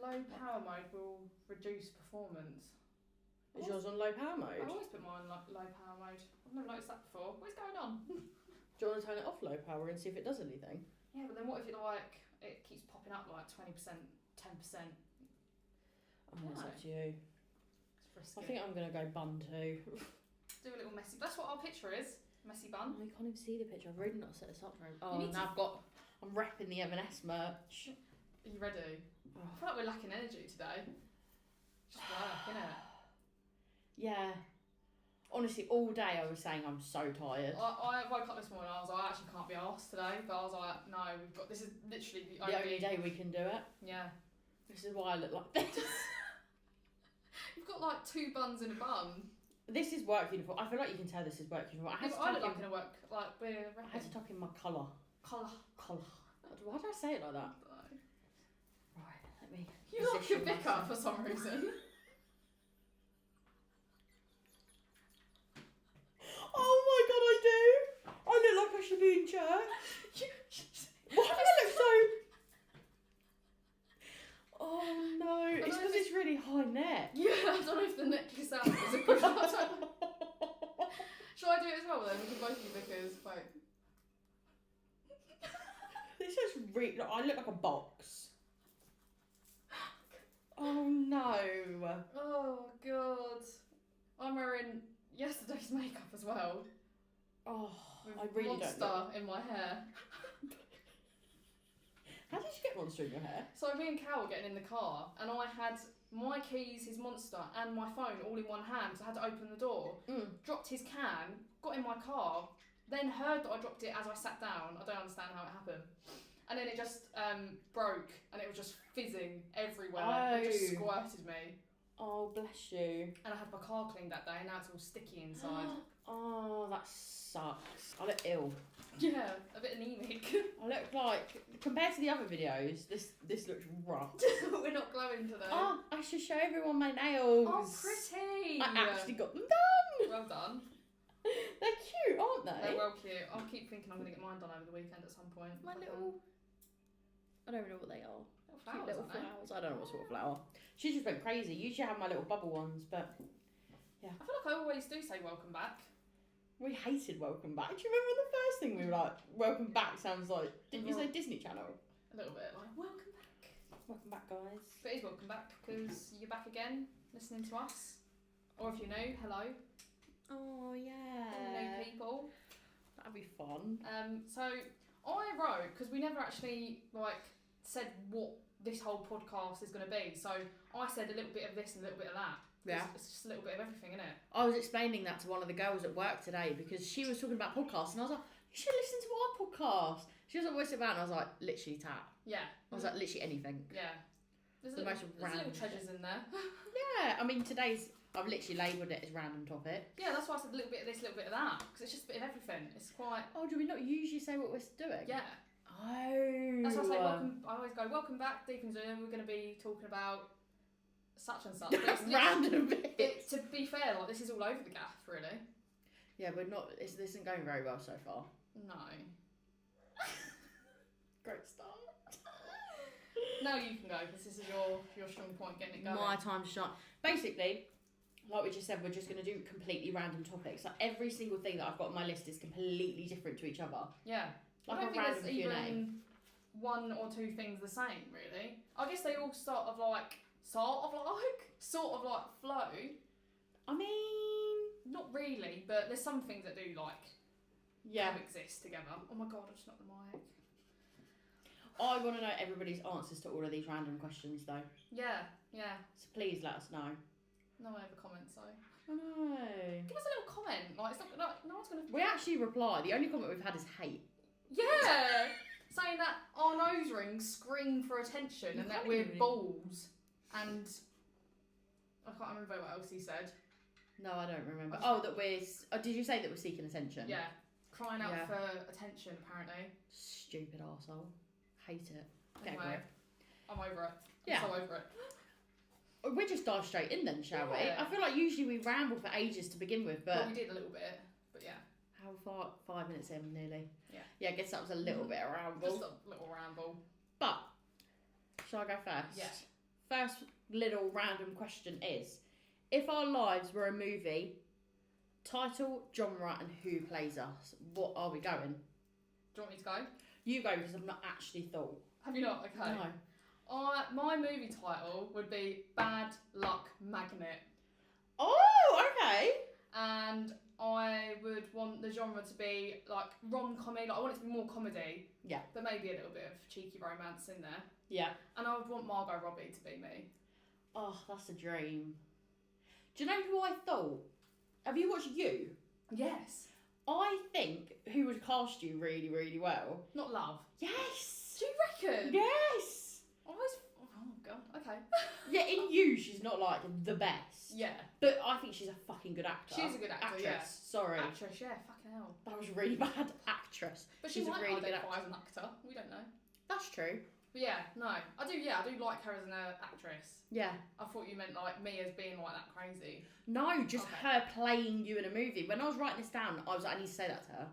low power mode will reduce performance. Is yours on low power I mode? always put mine on low power mode. I've never noticed that before. What is going on? Do you want to turn it off low power and see if it does anything? Yeah, but then what if it keeps popping up like 20%, 10%? Oh, that's up to you. It's frisky. I think I'm going to go bun too. Do a little messy. That's what our picture is. Messy bun. Oh, you can't even see the picture. I've really not set this up very well. Oh, now I'm repping the M&S merch. Are you ready? Oh. I feel like we're lacking energy today. Just work, innit? Yeah. Honestly, all day I was saying I'm so tired. I woke up this morning and I was like, I actually can't be arsed today. But I was like, no, this is literally the only day we can do it. Yeah. This is why I look like this. You've got like 2 buns in a bun. This is work uniform. I feel like you can tell this is work uniform. I look like in a work, like we're I had to tuck in my colour. Colour. Why did I say it like that? Right, let me. You look your vicar for some reason. Oh my god, I do! I look like I should be in church. Why do I look so... Oh no, it's because it's really high neck. Yeah, I don't know if the neck you sound is a good one. Shall I do it as well then? We can both be vicars. Wait. This is really... I look like a box. Oh no. Oh god. I'm wearing yesterday's makeup as well. Oh, with I really Monster don't know. in my hair. How did you get Monster in your hair? So me and Cal were getting in the car and I had my keys, his Monster and my phone all in one hand, so I had to open the door. Dropped his can, got in my car, then heard that I dropped it as I sat down. I don't understand how it happened. And then it just broke and it was just fizzing everywhere. Oh. It just squirted me. Oh, bless you. And I had my car cleaned that day and now it's all sticky inside. Oh, that sucks. I look ill. Yeah, a bit anemic. I look like, compared to the other videos, this looks rough. We're not glowing today. Oh, I should show everyone my nails. Oh, pretty. I actually got them done. Well done. They're cute, aren't they? They're well cute. I'll keep thinking I'm going to get mine done over the weekend at some point. My little... I don't even know what they are. Little flowers, Cute little flowers. I don't know what sort of flower. She just went crazy. Usually I have my little bubble ones, but yeah. I feel like I always do say welcome back. We hated Welcome Back. Do you remember the first thing we were like, Welcome Back sounds like, didn't you say Disney Channel? A little bit, like, welcome back. Welcome back, guys. But it is welcome back, because you're back again, listening to us. Or if you're new, hello. Oh, yeah. All new people. That'd be fun. So, I wrote, because we never actually, said what this whole podcast is going to be. So, I said a little bit of this and a little bit of that. Yeah. It's just a little bit of everything, isn't it? I was explaining that to one of the girls at work today because she was talking about podcasts and I was like, you should listen to our podcast. She was like, what's it about? And I was like, literally tap. Yeah. I was like, literally anything. Yeah. There's Most little treasures in there. Yeah, I mean, I've literally labelled it as random topic. Yeah, that's why I said a little bit of this, a little bit of that. Because it's just a bit of everything. It's quite... Oh, do we not usually say what we're doing? Yeah. Oh. That's why I say welcome. I always go, welcome back, Deep in Zoom. We're going to be talking about such and such. Random bits. To be fair, this is all over the gaff, really. Yeah, but this isn't going very well so far. No. Great start. Now you can go, because this is your strong point, getting it going. My time to shine. Basically, like we just said, we're just going to do completely random topics. Like every single thing that I've got on my list is completely different to each other. Yeah. Like I don't a think random there's even one or two things the same, really. I guess they all sort of flow. I mean... Not really, but there's some things that do, yeah, coexist together. Oh my god, I just knocked the mic. I want to know everybody's answers to all of these random questions, though. Yeah, yeah. So please let us know. No one ever comments, though. I know. Give us a little comment. It's not, no one's going to... We actually reply. The only comment we've had is hate. Yeah! Saying that our nose rings scream for attention and that we're balls. And I can't remember what else he said. No, I don't remember. Oh, that we're... Oh, did you say that we're seeking attention? Yeah. Crying out for attention, apparently. Stupid arsehole. Hate it. Anyway, I'm over it. Yeah. I'm so over it. We'll just dive straight in then, shall we? I feel like usually we ramble for ages to begin with, but... Well, we did a little bit, but yeah. How far? 5 minutes in, nearly. Yeah. Yeah, I guess that was a little bit of ramble. Just a little ramble. But, shall I go first? Yeah. first little random question is, if our lives were a movie, title, genre, and who plays us, what are we going? Do you want me to go? You go, because I've not actually thought. Have you not? Okay. No. My movie title would be Bad Luck Magnet. Oh, okay. And I would want the genre to be like rom-comedy. Like I want it to be more comedy. Yeah. But maybe a little bit of cheeky romance in there. Yeah. And I would want Margot Robbie to be me. Oh, that's a dream. Do you know who I thought? Have you watched You? Yes. I think who would cast you really, really well. Not Love. Yes. Do you reckon? Yes. Oh god. Okay. Yeah, in You, she's not like the best. Yeah. But I think she's a fucking good actor. She's a good actor. Actress. Yeah. Sorry. Actress. Yeah. Fucking hell. That was really bad. Actress. But she's she might a really good identify actor. as an actor. We don't know. That's true. But yeah, no, I do. Yeah, I do like her as an actress. Yeah. I thought you meant like me as being like that crazy. No, just Okay. her playing you in a movie. When I was writing this down, I was like, I need to say that to her.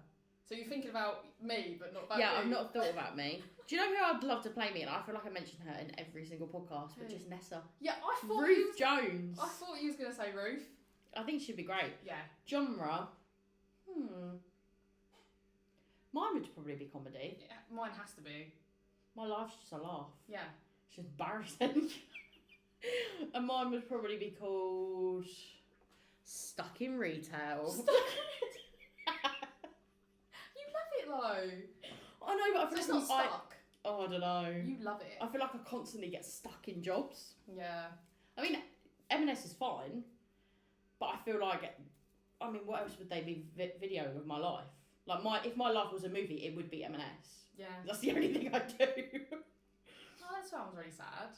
So you're thinking about me, but not about Yeah, you. I've not thought about me. Do you know who I'd love to play me? And I feel like I mentioned her in every single podcast, which Who? is Nessa. Yeah, I thought you Ruth was, Jones. I thought you was gonna say Ruth. I think she'd be great. Yeah. Genre. Mine would probably be comedy. Yeah, mine has to be. My life's just a laugh. Yeah. It's just embarrassing. And mine would probably be called Stuck in Retail. You love it though. I know, but I feel It's like not stuck. I don't know. You love it. I feel like I constantly get stuck in jobs. Yeah. I mean, M&S is fine, but I feel like, I mean, what else would they be videoing of my life? Like, if my life was a movie, it would be M&S. Yeah. That's the only thing I do. Oh, that sounds really sad.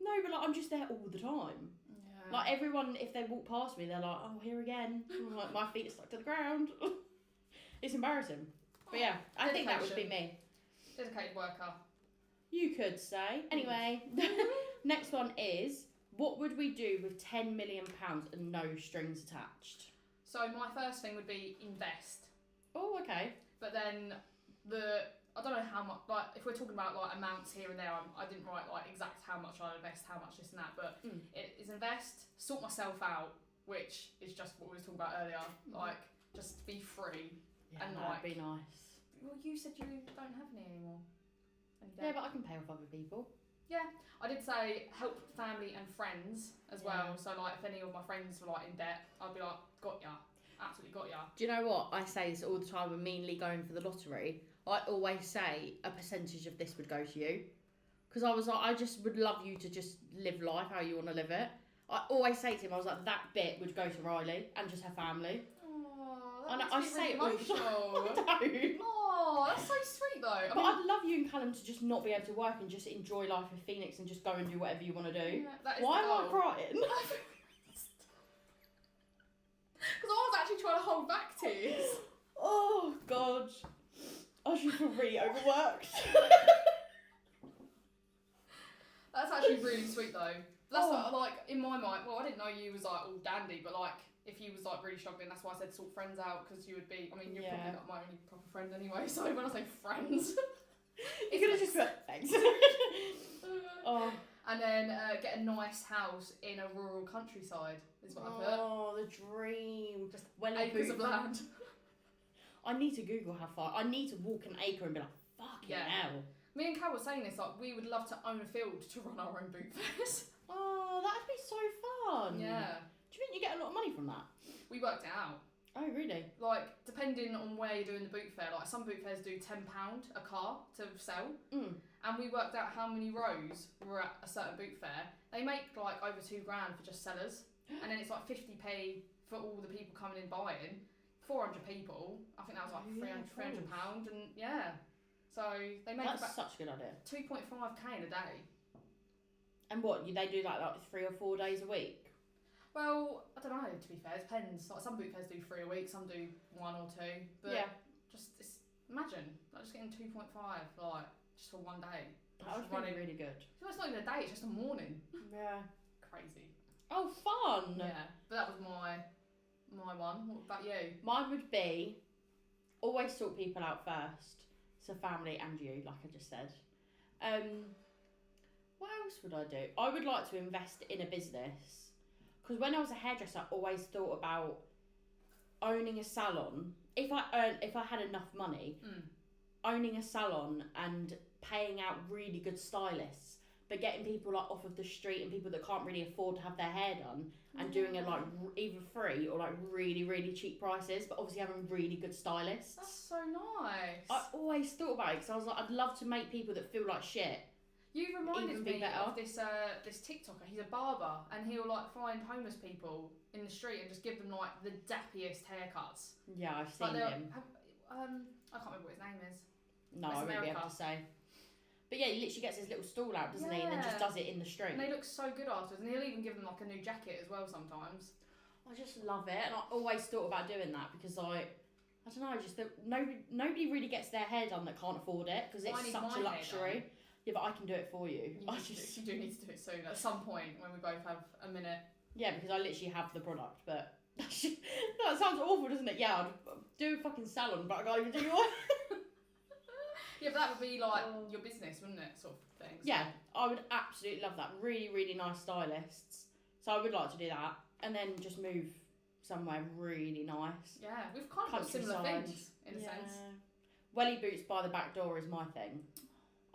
No, but like, I'm just there all the time. Yeah. Like, everyone, if they walk past me, they're like, oh, here again. I'm like, my feet are stuck to the ground. It's embarrassing. But yeah, I think that would be me. Dedicated worker. You could say. Anyway, next one is, what would we do with £10 million and no strings attached? So my first thing would be invest. Oh, okay. But then I don't know how much, like if we're talking about like amounts here and there, I didn't write like exact how much I invest, how much this and that, but it is invest, sort myself out, which is just what we were talking about earlier, like just be free. Yeah, And that'd like, be nice. Well, you said you don't have any anymore. And you Yeah, don't. but I can pay off other people. Yeah, I did say help family and friends as well. So like if any of my friends were like in debt, I'd be like, got ya, absolutely got ya. Do you know what? I say this all the time when meanly going for the lottery. I always say a percentage of this would go to you. Because I was like, I just would love you to just live life how you want to live it. I always say to him, I was like, that bit would go to Riley and just her family. Oh, I know, that makes me really emotional. I don't. Oh, that's so sweet though. But I'd love you and Callum to just not be able to work and just enjoy life with Phoenix and just go and do whatever you want to do. Yeah, that is Why the am I goal. crying? Because I was actually trying to hold back tears. Oh, God. I should feel really overworked. That's actually really sweet though. That's Oh. what, like in my mind. Well, I didn't know you was like all dandy, but like if you was like really struggling, that's why I said sort friends out because you would be. I mean, you're Yeah. probably like my only proper friend anyway. So when I say friends, You could have just put thanks. Oh. And then get a nice house in a rural countryside is what I put. Oh, the dream. Just When acres of land. I need to Google how far. I need to walk an acre and be like, fucking Yeah. hell. Me and Cal were saying this, like, we would love to own a field to run our own boot fairs. Oh, that'd be so fun. Yeah. Do you think you get a lot of money from that? We worked it out. Oh, really? Like, depending on where you're doing the boot fair, like, some boot fairs do £10 a car to sell. Mm. And we worked out how many rows were at a certain boot fair. They make, like, over £2,000 for just sellers. And then it's, like, 50p for all the people coming in buying. 400 people. I think that was, like, £300. And, yeah. So, they make That's about such a good idea. 2.5k in a day. And what, they do like 3 or 4 days a week? Well, I don't know, to be fair, it depends. Like, some boot fairs do 3 a week, some do 1 or 2. But yeah. imagine, like, just getting 2.5, like, just for one day. That would be really good. So it's not even a day, it's just a morning. Yeah. Crazy. Oh, fun! Yeah, but that was my one. What about you? Mine would be always sort people out first. So family and you, like I just said. What else would I do? I would like to invest in a business. Because when I was a hairdresser, I always thought about owning a salon. If I had enough money, owning a salon and paying out really good stylists, but getting people like off of the street and people that can't really afford to have their hair done and doing it like either free or like really, really cheap prices, but obviously having really good stylists. That's so nice. I always thought about it because I was like, I'd love to make people that feel like shit. You reminded Even be me better. of this TikToker. He's a barber, and he'll like find homeless people in the street and just give them like the dappiest haircuts. Yeah, I've seen Like him. I can't remember what his name is. No, I wouldn't be able to say. But yeah, he literally gets his little stall out, doesn't he? And then just does it in the street. And they look so good afterwards, and he'll even give them like a new jacket as well sometimes. I just love it, and I always thought about doing that because I don't know, just that nobody really gets their hair done that can't afford it because it's such a luxury. Yeah, but I can do it for you. You do need to do it soon at some point when we both have a minute. Yeah, because I literally have the product, but that sounds awful, doesn't it? Yeah, I'd do a fucking salon, but I can't even do one. Yeah, but that would be like your business, wouldn't it? Sort of thing. So. Yeah, I would absolutely love that. Really, really nice stylists. So I would like to do that, and then just move somewhere really nice. Yeah, we've kind of got similar things in a sense. Welly boots by the back door is my thing.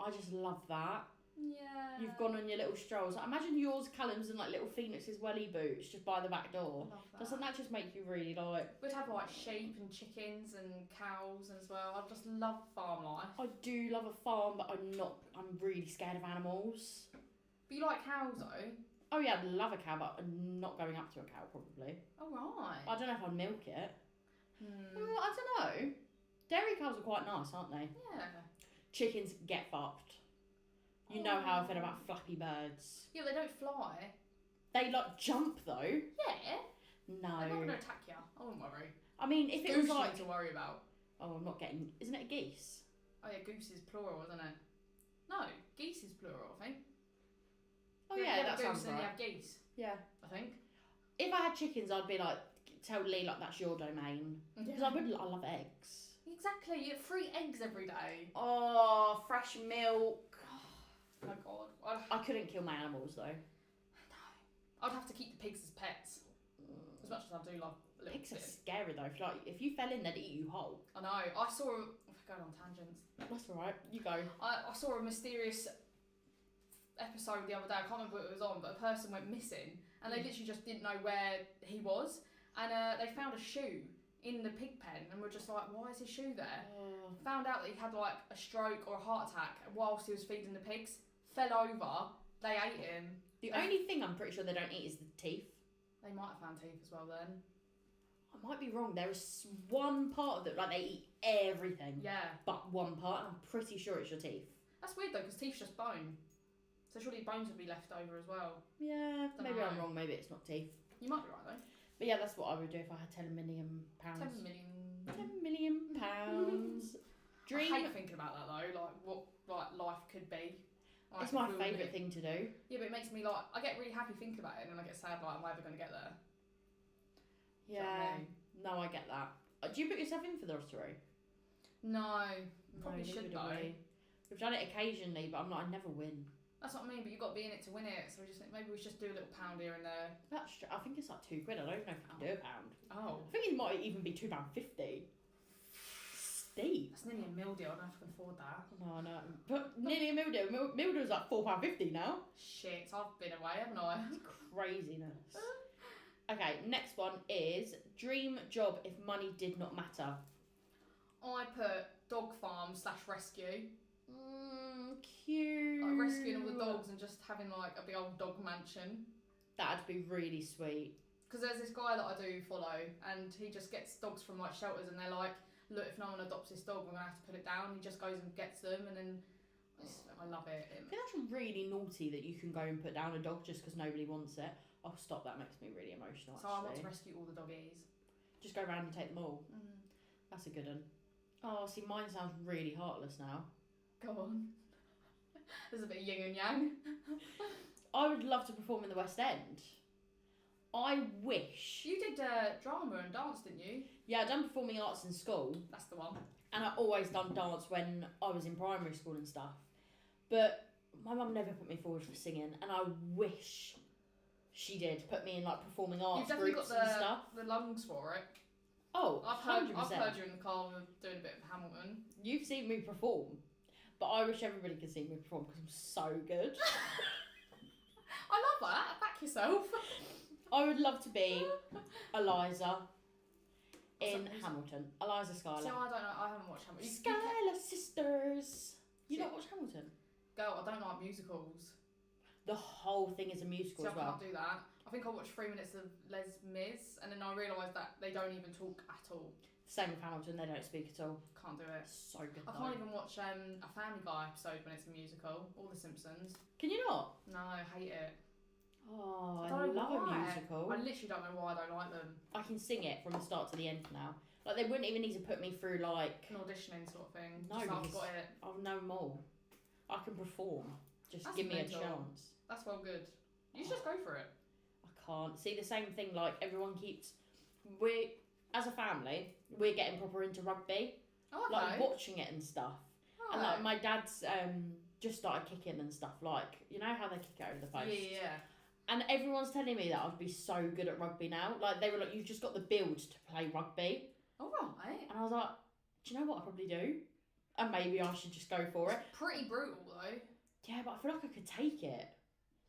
I just love that. Yeah. You've gone on your little strolls. Like, imagine yours, Callum's, and like little Phoenix's welly boots just by the back door. I love that. Doesn't that just make you really like? We'd have like sheep and chickens and cows as well. I just love farm life. I do love a farm, but I'm really scared of animals. But you like cows though? Oh yeah, I'd love a cow, but I'm not going up to a cow probably. Oh right. I don't know if I'd milk it. I don't know. Dairy cows are quite nice, aren't they? Yeah. Chickens get fucked. You know how I feel about flappy birds. Yeah, they don't fly. They like jump though. Yeah. No. They're not going to attack you. I wouldn't worry. I mean, if it was like to worry about. Oh, I'm not getting. Isn't it a geese? Oh yeah, goose is plural, isn't it? No, geese is plural, I think. Oh yeah, that sounds right. You right. have geese. Yeah. I think. If I had chickens, I'd be like, tell Lee like that's your domain because I love eggs. Exactly, you get 3 eggs every day. Oh, fresh milk. Oh my god. I couldn't kill my animals though. No. I'd have to keep the pigs as pets. As much as I do love a little pigs bit. are scary though. If you fell in, they'd eat you whole. I know. I saw. We're going on tangents. That's alright. You go. I saw a mysterious episode the other day. I can't remember what it was on, but a person went missing, and they literally just didn't know where he was, and they found a shoe in the pig pen, and were just like, why is his shoe there? Found out that he had like a stroke or a heart attack whilst he was feeding the pigs. Fell over. They ate him. The only thing I'm pretty sure they don't eat is the teeth. They might have found teeth as well then. I might be wrong. There is one part of it, like they eat everything. Yeah. But one part, and I'm pretty sure it's your teeth. That's weird though, because teeth's just bone. So surely bones would be left over as well. Yeah, maybe I'm know. wrong. Maybe it's not teeth. You might be right though. But yeah, that's what I would do if I had £10 million. 10 million. £10 million. Dream. I hate thinking about that though, like what like life could be. Like, It's my favourite thing to do. Yeah, but it makes me like, I get really happy thinking about it and then I get sad like, am I ever going to get there? Yeah. Do you know what I mean? No, I get that. Do you put yourself in for the lottery? No, probably neither should do though. We've done it occasionally, but I'm like, I never win. That's what I mean, but you've got to be in it to win it, so maybe we should just do a little pound here and there. I think it's like £2. I don't even know if you can do a pound. Oh. I think it might even be £2.50. Steep. That's nearly a meal deal, I don't know if I can afford that. No, no. But nearly a meal deal. Meal deal's like £4.50 now. Shit, I've been away, haven't I? That's craziness. Okay, next one is dream job if money did not matter. I put dog farm / rescue. Cute. Like rescuing all the dogs and just having like a big old dog mansion. That'd be really sweet. Because there's this guy that I do follow and he just gets dogs from like shelters and they're like, look, if no one adopts this dog, we're going to have to put it down. He just goes and gets them and then I love it. I think that's really naughty that you can go and put down a dog just because nobody wants it. Oh, stop, that makes me really emotional. So I want to rescue all the doggies. Just go around and take them all. That's a good one. Oh, see, mine sounds really heartless now. Go on. There's a bit of yin and yang. I would love to perform in the West End. I wish. You did drama and dance, didn't you? Yeah, I'd done performing arts in school. That's the one. And I always done dance when I was in primary school and stuff. But my mum never put me forward for singing, and I wish she did put me in like performing arts You've definitely groups got and stuff. the lungs for it. Oh, I've 100%. heard you in the car doing a bit of Hamilton. You've seen me perform, but I wish everybody could see me perform because I'm so good. I love that. Back yourself. I would love to be Eliza in Who's- Hamilton. Eliza Schuyler. See, I don't know. I haven't watched Hamilton. Schuyler sisters. You not watch Hamilton? Girl, I don't like musicals. The whole thing is a musical See, as I well. can't do that. I think I watched 3 minutes of Les Mis, and then I realised that they don't even talk at all. Same with Hamilton, they don't speak at all. Can't do it. So good I though. can't even watch a Family Guy episode when it's a musical, or The Simpsons. Can you not? No, I hate it. Oh, I don't know love a why. musical. I literally don't know why I don't like them. I can sing it from the start to the end now. Like they wouldn't even need to put me through like An auditioning sort of thing. No, Just I've because- got it. I'll know more. I can perform. Just That's give me mental. a chance. That's well good. You should just go for it. I can't. See the same thing like everyone keeps we as a family, we're getting proper into rugby. Oh, okay. Like watching it and stuff. Oh. And like my dad's just started kicking and stuff, like you know how they kick it over the post. Yeah. And everyone's telling me that I'd be so good at rugby now. Like they were like, you've just got the build to play rugby. All right. And I was like, do you know what I probably do? And maybe I should just go for it. Pretty brutal though. Yeah, but I feel like I could take it.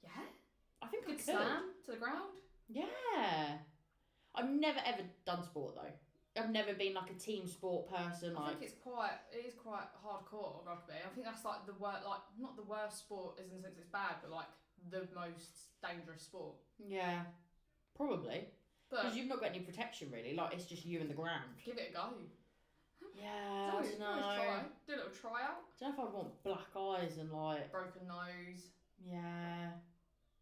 Yeah. I think I Good could. slam to the ground. Yeah. I've never ever done sport though. I've never been like a team sport person. I Like think it is quite hardcore rugby. I think that's like the worst, like not the worst sport, is in the sense it's bad, but like the most dangerous sport. yeah, probably But because you've not got any protection really. Like it's just you and the ground. give it a go. Yeah, I don't know. Try. Do a little tryout. I don't know if I'd want black eyes and like Broken nose. yeah.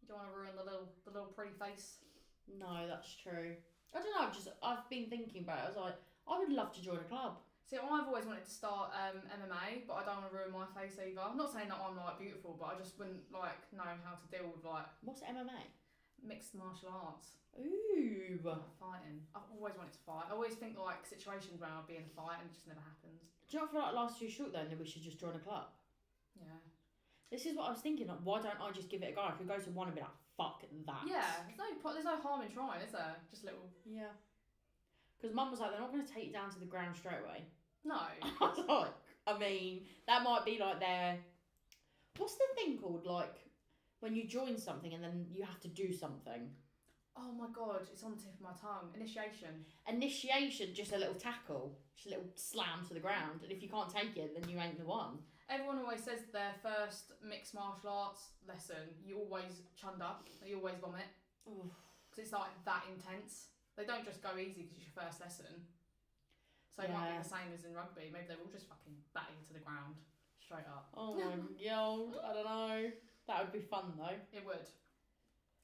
You don't want to ruin the little pretty face. No, that's true. I don't know. I've been thinking about it. I was like, I would love to join a club. See, I've always wanted to start MMA, but I don't want to ruin my face either. I'm not saying that I'm like beautiful, but I just wouldn't like know how to deal with like What's MMA? mixed martial arts. Ooh. Like fighting. I've always wanted to fight. I always think like situations where I'd be in a fight and it just never happens. Do you not feel like life's too short then that we should just join a club? Yeah. This is what I was thinking. Like, why don't I just give it a go? I could go to one and be like, fuck that. Yeah. There's no harm in trying, is there? Just a little. Yeah. Because Mum was like, they're not going to take you down to the ground straight away. No. I was like, I mean, that might be like their. What's the thing called? Like when you join something and then you have to do something. Oh my god, it's on the tip of my tongue. Initiation. Initiation, just a little tackle, just a little slam to the ground, and if you can't take it, then you ain't the one. Everyone always says their first mixed martial arts lesson, you always chunned up, you always vomit. Because it's like that intense. They don't just go easy because it's your first lesson. So it might be the same as in rugby. Maybe they're all just fucking batting to the ground. Straight up. Oh my god, I don't know. That would be fun though. It would.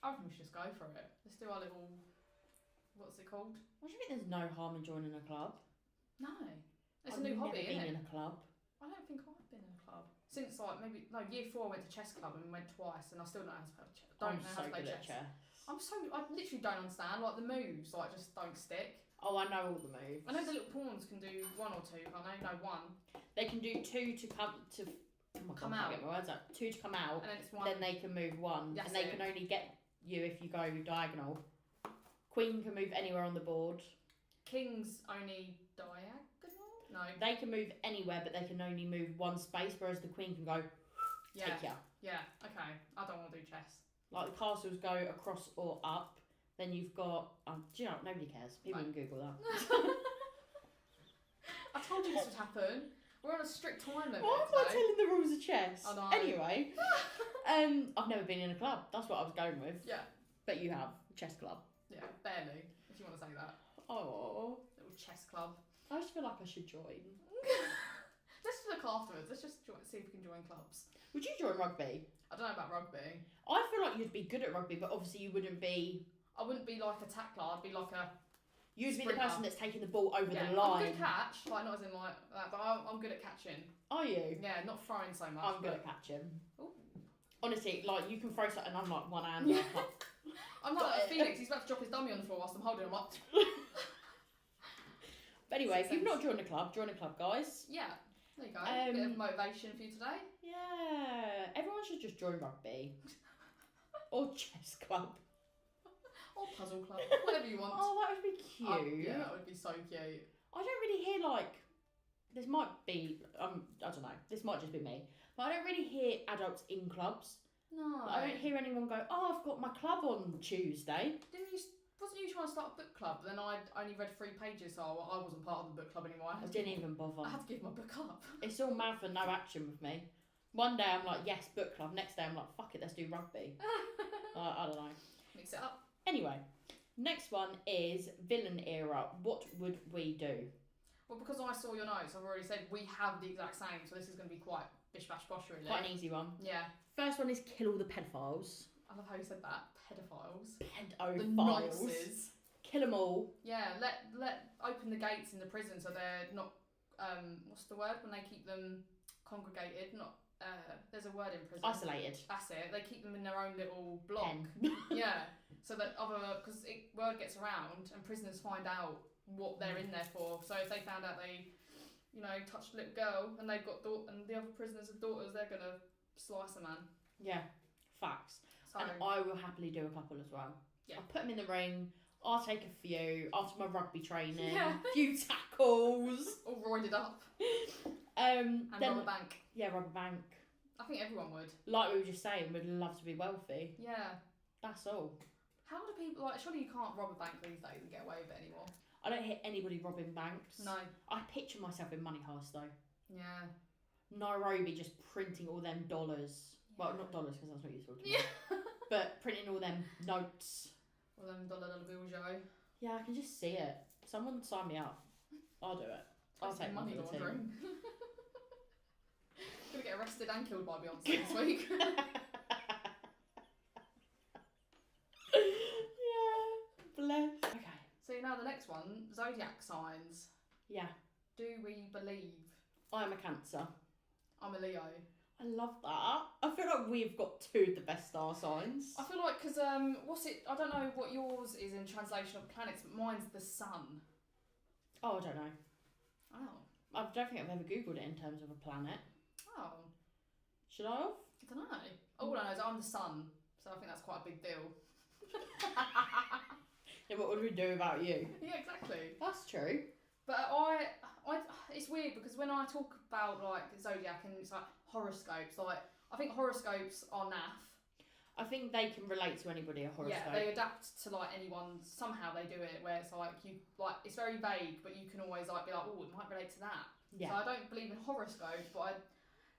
I think we should just go for it. Let's do our little. What's it called? What do you think there's no harm in joining a club? No. It's I've a new never hobby, been isn't in it? a club. I don't think I've been in a club. Since like maybe. No, year 4 I went to chess club and went twice and I still don't know how to play chess. I'm so good at chess. I literally don't understand. Like the moves, like just don't stick. Oh, I know all the moves. I know the little pawns can do 1 or 2, but I know 1. They can do 2 to come to. Oh my Come god, I out. can't get my words out. 2 to come out. And then it's 1. Then they can move 1, That's and they it. can only get you if you go diagonal. Queen can move anywhere on the board. King's only diagonal? No. They can move anywhere, but they can only move 1 space, whereas the queen can go Yeah. take ya. Yeah, okay. I don't want to do chess. Like the castles go across or up. Then you've got. Do you know? Nobody cares. People Right. can Google that. I told you this would happen. We're on a strict time limit Why am I today. telling the rules of chess? I know. Anyway, I've never been in a club. That's what I was going with. Yeah. But you have chess club. Yeah, barely, if you want to say that. Oh, Little chess club. I just feel like I should join. Let's look afterwards. Let's just see if we can join clubs. Would you join rugby? I don't know about rugby. I feel like you'd be good at rugby, but obviously you wouldn't be. I wouldn't be like a tackler. I'd be like a. You'd be the Sprinter. person that's taking the ball over Yeah, the I'm line. good catch, like not as in like that, but I'm good at catching. Are you? Yeah, not throwing so much. I'm good but at catching. Ooh. Honestly, like you can throw something, I'm like one hand. Like, I'm Got like it. Felix. He's about to drop his dummy on the floor whilst I'm holding him up. but anyway, if you've Sense. not joined a club, join a club, guys. Yeah, there you go. Bit of motivation for you today. Yeah, everyone should just join rugby. Or chess club. Or puzzle club, whatever you want. Oh, that would be cute. Yeah, that would be so cute. I don't really hear like, this might be, I don't know, this might just be me, but I don't really hear adults in clubs. No. Like, I don't hear anyone go, oh, I've got my club on Tuesday. Wasn't you trying to start a book club? Then I only read 3 pages, so I wasn't part of the book club anymore. I didn't even bother. I had to give my book up. It's all mad for no action with me. One day I'm like, yes, book club. Next day I'm like, fuck it, let's do rugby. I don't know. Mix it up. Anyway, next one is villain era. What would we do? Well, because I saw your notes, I've already said we have the exact same, so this is going to be quite bish bash bosh, really. Quite an easy one. Yeah. First one is kill all the pedophiles. I love how you said that. Pedophiles. Pedophiles. The nonces. Kill them all. Yeah, let open the gates in the prison so they're not, what's the word? When they keep them congregated, not, there's a word in prison. Isolated. That's it. They keep them in their own little block. Pen. Yeah. So that because word gets around and prisoners find out what they're in there for. So if they found out they, touched a little girl and they've got and the other prisoners have daughters, they're gonna slice a man. Yeah, facts. So, and I will happily do a couple as well. Yeah. I'll put them in the ring. I'll take a few after my rugby training. Yeah. A few tackles. all roided up. And rob a bank. Yeah, rob a bank. I think everyone would. Like we were just saying, we'd love to be wealthy. Yeah. That's all. How do people surely you can't rob a bank these days and get away with it anymore? I don't hear anybody robbing banks. No. I picture myself in money heist though. Yeah. Nairobi just printing all them dollars. Well, not dollars because that's not useful to me. Yeah. But printing all them notes. Well, them dollar bills, yo. Yeah, I can just see it. Someone sign me up. I'll do it. I'll take money one for the team. laundering. Gonna get arrested and killed by Beyonce this week. Yeah, bless. Okay. So now the next one, zodiac signs. Yeah. Do we believe? I'm a Cancer. I'm a Leo. I love that. I feel like we've got 2 of the best star signs. I feel like because what's it? I don't know what yours is in translation of planets, but mine's the sun. Oh, I don't know. Oh. I don't think I've ever googled it in terms of a planet. Oh. Should I have? I don't know. All I know is I'm the sun, so I think that's quite a big deal. Yeah, what would we do about you? Yeah, exactly. That's true. But it's weird because when I talk about like zodiac and it's like horoscopes, like I think horoscopes are naff. I think they can relate to anybody, a horoscope. Yeah, they adapt to like anyone. Somehow they do it where it's like it's very vague, but you can always like be like, oh, it might relate to that. Yeah. So I don't believe in horoscopes, but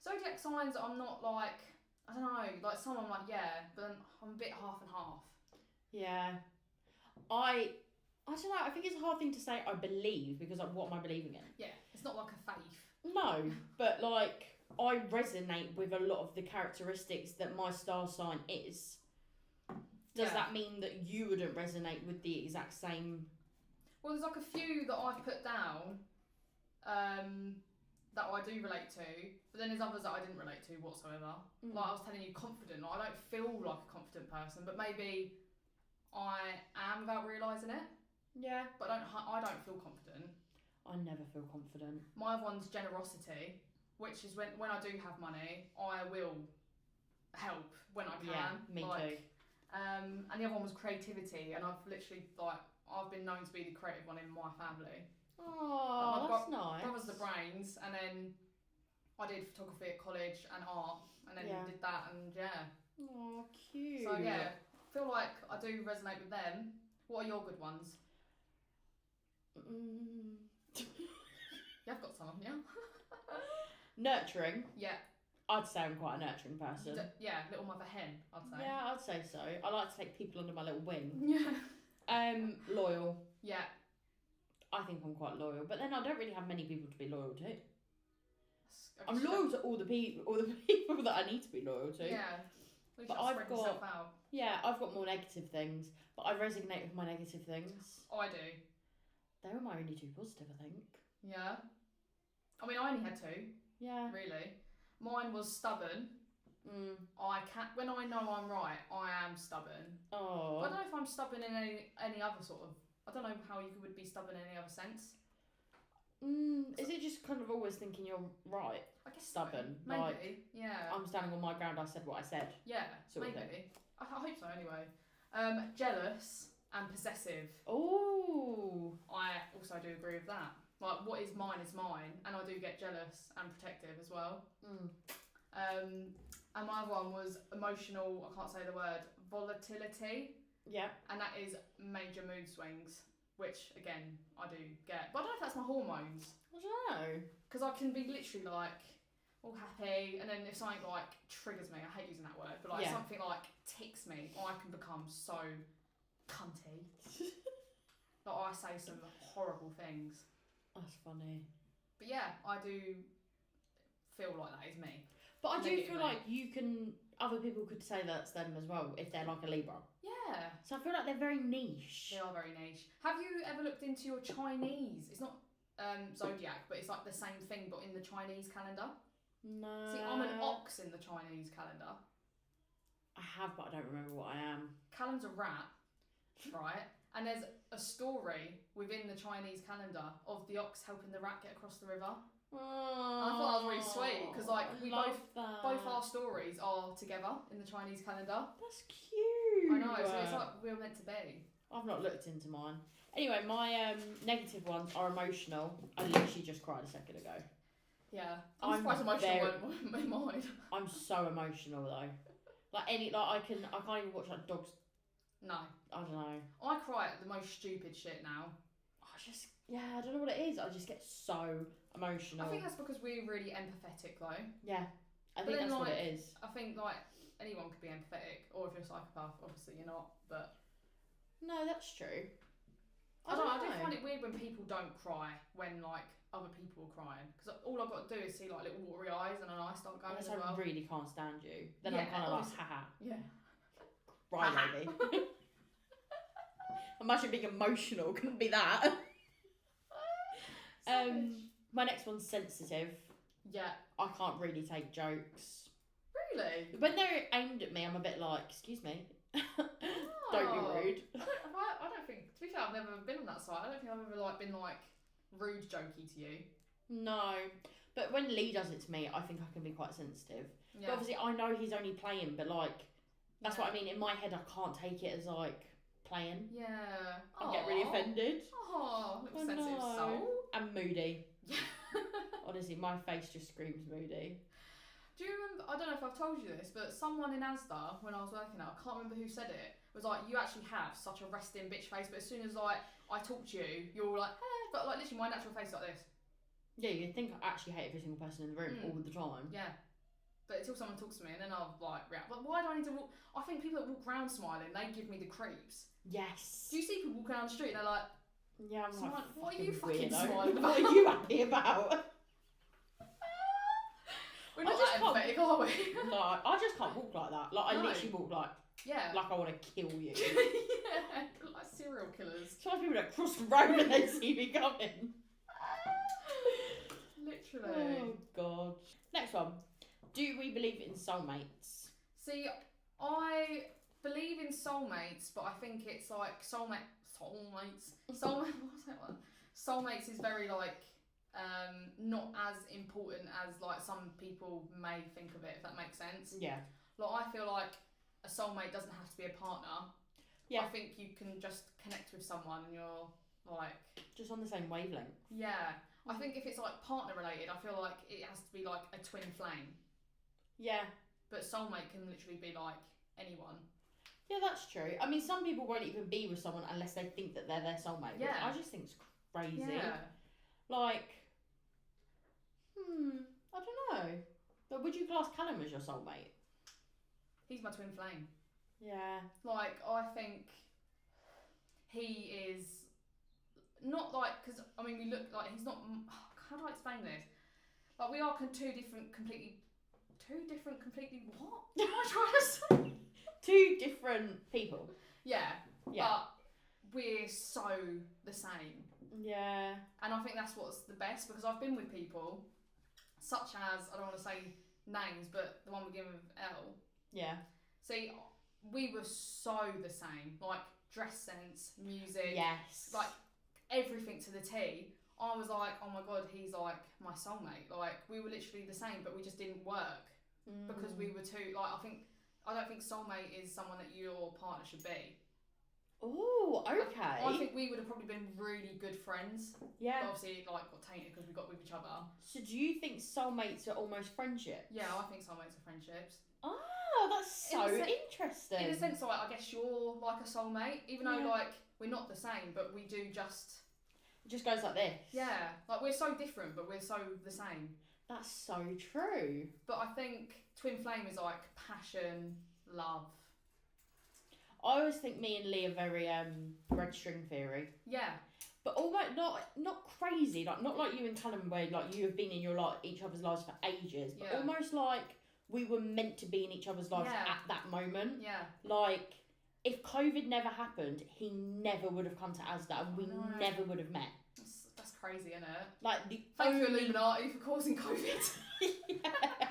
zodiac signs I'm not like, I don't know, like some I'm like yeah, but then I'm a bit half and half. Yeah. I don't know, I think it's a hard thing to say I believe because like, what am I believing in? Yeah, it's not like a faith. No, but like I resonate with a lot of the characteristics that my star sign is. Does that mean that you wouldn't resonate with the exact same? Well, there's like a few that I've put down that I do relate to, but then there's others that I didn't relate to whatsoever. Like I was telling you, confident. Like, I don't feel like a confident person, but maybe I am without realising it. Yeah. But I don't feel confident. I never feel confident. My other one's generosity, which is when I do have money, I will help when I can. Yeah, me too. And the other one was creativity, and I've been known to be the creative one in my family. Oh, that's nice. Brother's the brains, and then I did photography at college and art, and then did that, and yeah. Oh, cute. So yeah, I feel like I do resonate with them. What are your good ones? You've got some, yeah. Nurturing. Yeah. I'd say I'm quite a nurturing person. Yeah, little mother hen, I'd say. Yeah, I'd say so. I like to take people under my little wing. Yeah. Loyal. Yeah. I think I'm quite loyal, but then I don't really have many people to be loyal to. I'm loyal to all the people that I need to be loyal to. Yeah. But I've got more negative things, but I resonate with my negative things. Oh, I do. They were my only 2 positive, I think. Yeah. I mean, I only had 2. Yeah. Really. Mine was stubborn. When I know I'm right, I am stubborn. Oh. But I don't know if I'm stubborn in any other sort of. I don't know how you would be stubborn in any other sense. Is it just kind of always thinking you're right? I guess Stubborn. So. Maybe. Like, Yeah. I'm standing on my ground. I said what I said. Yeah. Sort of Maybe. thing. I hope so. Anyway. Jealous and possessive. Oh. I also do agree with that. Like, what is mine, and I do get jealous and protective as well. And my other one was emotional. I can't say the word volatility. Yeah. And that is major mood swings, which again I do get. But I don't know if that's my hormones. I don't know. Because I can be literally like all happy, and then if something like triggers me, I hate using that word, but like something like ticks me, I can become so cunty. That I say some horrible things. That's funny. But yeah, I do feel like that is me. But I do feel like other people could say that's them as well if they're like a Libra. Yeah. So I feel like they're very niche. They are very niche. Have you ever looked into your Chinese? It's not zodiac, but it's like the same thing, but in the Chinese calendar. No. See, I'm an ox in the Chinese calendar. I have, but I don't remember what I am. Callum's a rat, right? And there's a story within the Chinese calendar of the ox helping the rat get across the river. Oh, And I thought that was really sweet because like we both that. our stories are together in the Chinese calendar. That's cute. I know, so it's like we're meant to be. I've not looked into mine. Anyway, my negative ones are emotional. I literally just cried a second ago. Yeah, I'm surprised emotional weren't in mine. I'm so emotional though. I can't even watch like dogs. No, I don't know. I cry at the most stupid shit now. I don't know what it is. I just get so emotional. I think that's because we're really empathetic though. Yeah, I think that's what it is. I think like anyone could be empathetic, or if you're a psychopath, obviously you're not. But no, that's true. I don't know. I do find it weird when people don't cry when like other people are crying, because all I've got to do is see like little watery eyes and then I start going as well. I really can't stand you. Then I'm kind of like, haha. Yeah. Right, lady. Imagine being emotional. Couldn't be that. My next one's sensitive. Yeah. I can't really take jokes. Really? When they're aimed at me, I'm a bit like, excuse me. Don't be rude. I don't think. To be fair, I've never been on that side. I don't think I've ever been rude, jokey to you. No, but when Lee does it to me, I think I can be quite sensitive. Yeah. But obviously, I know he's only playing, but that's what I mean. In my head, I can't take it as playing. Yeah. I get really offended. Oh, little sensitive soul. And moody. Yeah. Honestly, my face just screams moody. Do you remember, I don't know if I've told you this, but someone in Asda, when I was working out, I can't remember who said it, was like, you actually have such a resting bitch face, but as soon as I talk to you, you're like, hey, but literally my natural face like this. Yeah, you'd think I actually hate every single person in the room all the time. Yeah. But until someone talks to me, and then I'll react. But why do I need to walk? I think people that walk around smiling, they give me the creeps. Yes. Do you see people walking down the street and they're like, yeah, I'm like, what are you fucking weirdo. smiling about? What are you happy about? We're not that empathetic, are we? No, I just can't walk like that. I literally walk like I want to kill you. Yeah, like serial killers. It's like people that cross the road and they see me coming. Literally. Oh God. Next one. Do we believe in soulmates? See, I believe in soulmates, but I think it's like soulmates. Soulmates is very not as important as some people may think of it, if that makes sense. Yeah. I feel like a soulmate doesn't have to be a partner. Yeah. I think you can just connect with someone and you're just on the same wavelength. Yeah. I think if it's partner related, I feel like it has to be a twin flame. Yeah. But soulmate can literally be anyone. Yeah, that's true. I mean, some people won't even be with someone unless they think that they're their soulmate. Yeah. Which I just think it's crazy. Yeah. I don't know. But would you class Callum as your soulmate? He's my twin flame. Yeah. I think he is not because we look he's not. How do I explain this? We are two different completely. What? What am I trying to say? Two different people. Yeah. Yeah. But we're so the same. Yeah. And I think that's what's the best, because I've been with people such as, I don't want to say names, but the one we begin with L. Yeah. See, we were so the same. Dress sense, music. Yes. Everything to the T. I was like, oh my god, he's like my soulmate. Like we were literally the same, but we just didn't work because we were too. Like I don't think soulmate is someone that your partner should be. Oh, okay. I think we would have probably been really good friends. Yeah. But obviously, it like got tainted because we got with each other. So do you think soulmates are almost friendships? Yeah, I think soulmates are friendships. Oh, that's so interesting. In a sense, like I guess you're like a soulmate, even though like we're not the same, but we do just. It just goes like this. Yeah, like we're so different, but we're so the same. That's so true. But I think twin flame is like passion, love. I always think me and Lee are very red string theory. Yeah. But almost not crazy, like not like you and Callum where like you have been in your each other's lives for ages, but almost like we were meant to be in each other's lives at that moment. Yeah. Like if COVID never happened, he never would have come to Asda and we never would have met. That's crazy, isn't it? Like Thank you, Illuminati, for causing COVID. Yeah.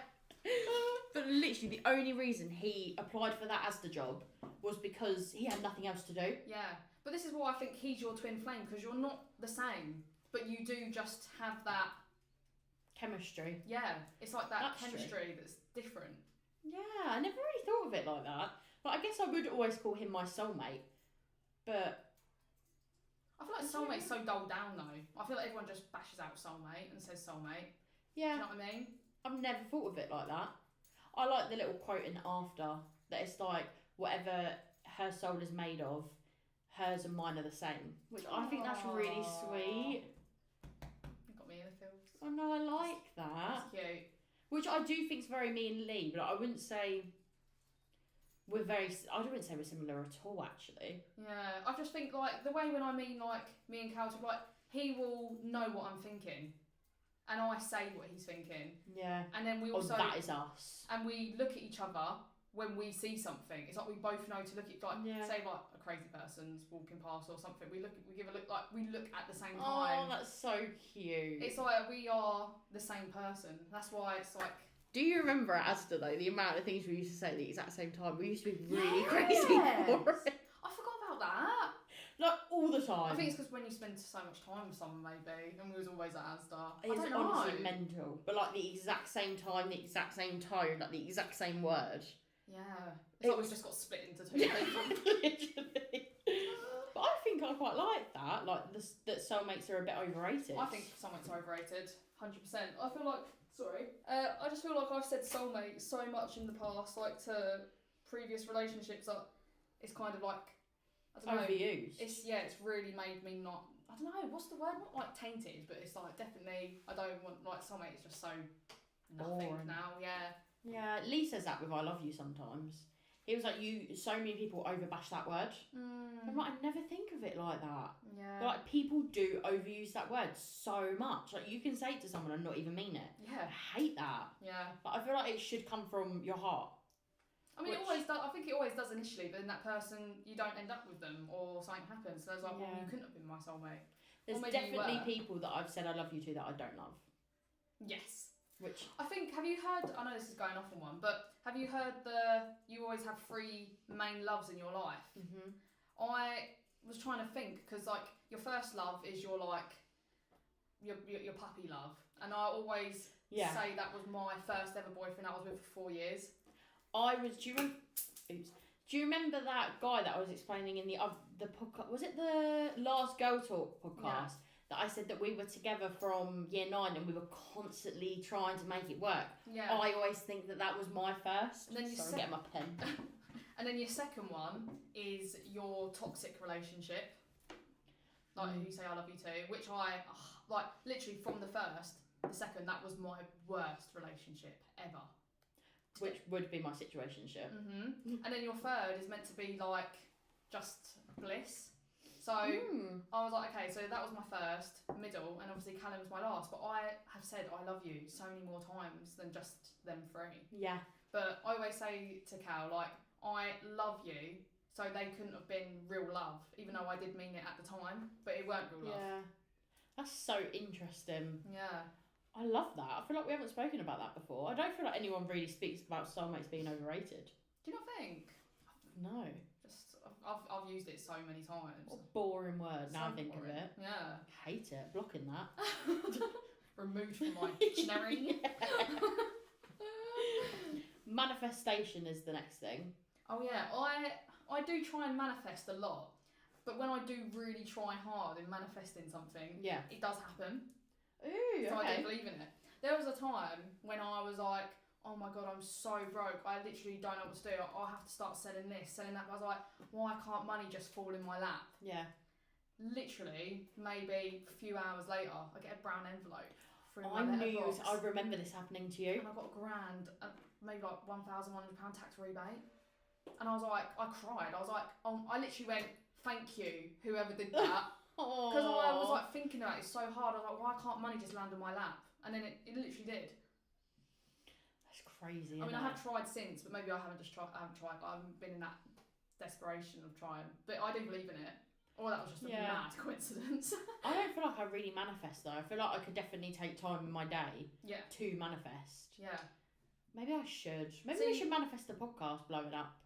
But literally the only reason he applied for that Asda job was because he had nothing else to do. Yeah. But this is why I think he's your twin flame, because you're not the same, but you do just have that chemistry. Yeah, it's like that chemistry that's different. Yeah, I never really thought of it like that. But I guess I would always call him my soulmate. But I feel like soulmate's so dulled down though. I feel like everyone just bashes out soulmate and says soulmate. Yeah. Do you know what I mean? I've never thought of it like that. I like the little quote in After that it's like whatever her soul is made of, hers and mine are the same. Which I think that's really sweet. You got me in the feels. Oh no, I like that. That's cute. Which I do think is very me and Lee, but I wouldn't say I wouldn't say we're similar at all actually. Yeah, I just think like the way when I mean like me and Cal, like he will know what I'm thinking. And I say what he's thinking. Yeah. And then we also... that is us. And we look at each other when we see something. It's like we both know to look at... Like, say like a crazy person's walking past or something. We give a look... Like, we look at the same time. Oh, that's so cute. It's like we are the same person. That's why it's like... Do you remember at Asda though, the amount of things we used to say at the exact same time? We used to be really crazy for it. I forgot about that. Like all the time. I think it's because when you spend so much time with someone, maybe, and we was always at Asda. It's honestly mental, but like the exact same time, the exact same tone, like the exact same word. Yeah, it's like we've just got split into two people. Literally. But I think I quite like that. Like that soulmates are a bit overrated. I think soulmates are overrated, 100%. I feel like I just feel like I've said soulmate so much in the past, like to previous relationships, that it's kind of like. I don't know. Overused. It's really made me not. I don't know what's the word. Not like tainted, but it's like definitely. I don't want like soulmate is just so nothing boring now. Yeah. Yeah, Lee says that with "I love you" sometimes. He was like, so many people overbash that word. I'm like, I never think of it like that. Yeah. But like people do overuse that word so much. Like you can say it to someone and not even mean it. Yeah. I hate that. Yeah. But I feel like it should come from your heart. I mean, it always does. I think it always does initially, but then that person, you don't end up with them, or something happens. So there's like, well, you couldn't have been my soulmate. There's definitely people that I've said I love you to that I don't love. Yes. Which I think, have you heard? I know this is going off on one, but have you heard you always have 3 main loves in your life? Mm-hmm. I was trying to think because like your first love is your like your puppy love, and I always say that was my first ever boyfriend I was with for 4 years. Do you remember that guy that I was explaining in the podcast? Was it the last Girl Talk podcast that I said that we were together from year 9 and we were constantly trying to make it work? Yeah. I always think that was my first. And then Sorry, get my pen. And then your second one is your toxic relationship, like who you say I love you to, which I like literally from the second that was my worst relationship ever. Which would be my situationship. Mm-hmm. And then your third is meant to be like just bliss. So I was like, okay, so that was my first, middle, and obviously Callum was my last. But I have said I love you so many more times than just them 3. Yeah. But I always say to Cal, like, I love you, so they couldn't have been real love, even though I did mean it at the time, but it weren't real love. Yeah. That's so interesting. Yeah. I love that. I feel like we haven't spoken about that before. I don't feel like anyone really speaks about soulmates being overrated. Do you not think? No. I've used it so many times. What a boring word, now I think boring. of it. Yeah. Hate it, blocking that. Removed from my dictionary. Manifestation is the next thing. Oh yeah, I do try and manifest a lot, but when I do really try hard in manifesting something, it does happen. Ooh, so okay. I do believe in it. There was a time when I was like, oh my god, I'm so broke. I literally don't know what to do. I'll have to start selling this, selling that. But I was like, why can't money just fall in my lap? Yeah. Literally, maybe a few hours later, I get a brown envelope. I remember this happening to you. And I got £1,000, maybe like £1,100 tax rebate. And I was like, I cried. I was like, I literally went, thank you, whoever did that. Because I was like thinking about it so hard. I was like, why can't money just land on my lap? And then it literally did. That's crazy. I mean, I have tried since, but maybe I haven't tried. I haven't been in that desperation of trying. But I do believe in it. Or that was just a mad coincidence. I don't feel like I really manifest though. I feel like I could definitely take time in my day to manifest. Yeah. Maybe I should. Maybe we should manifest the podcast, blow it up.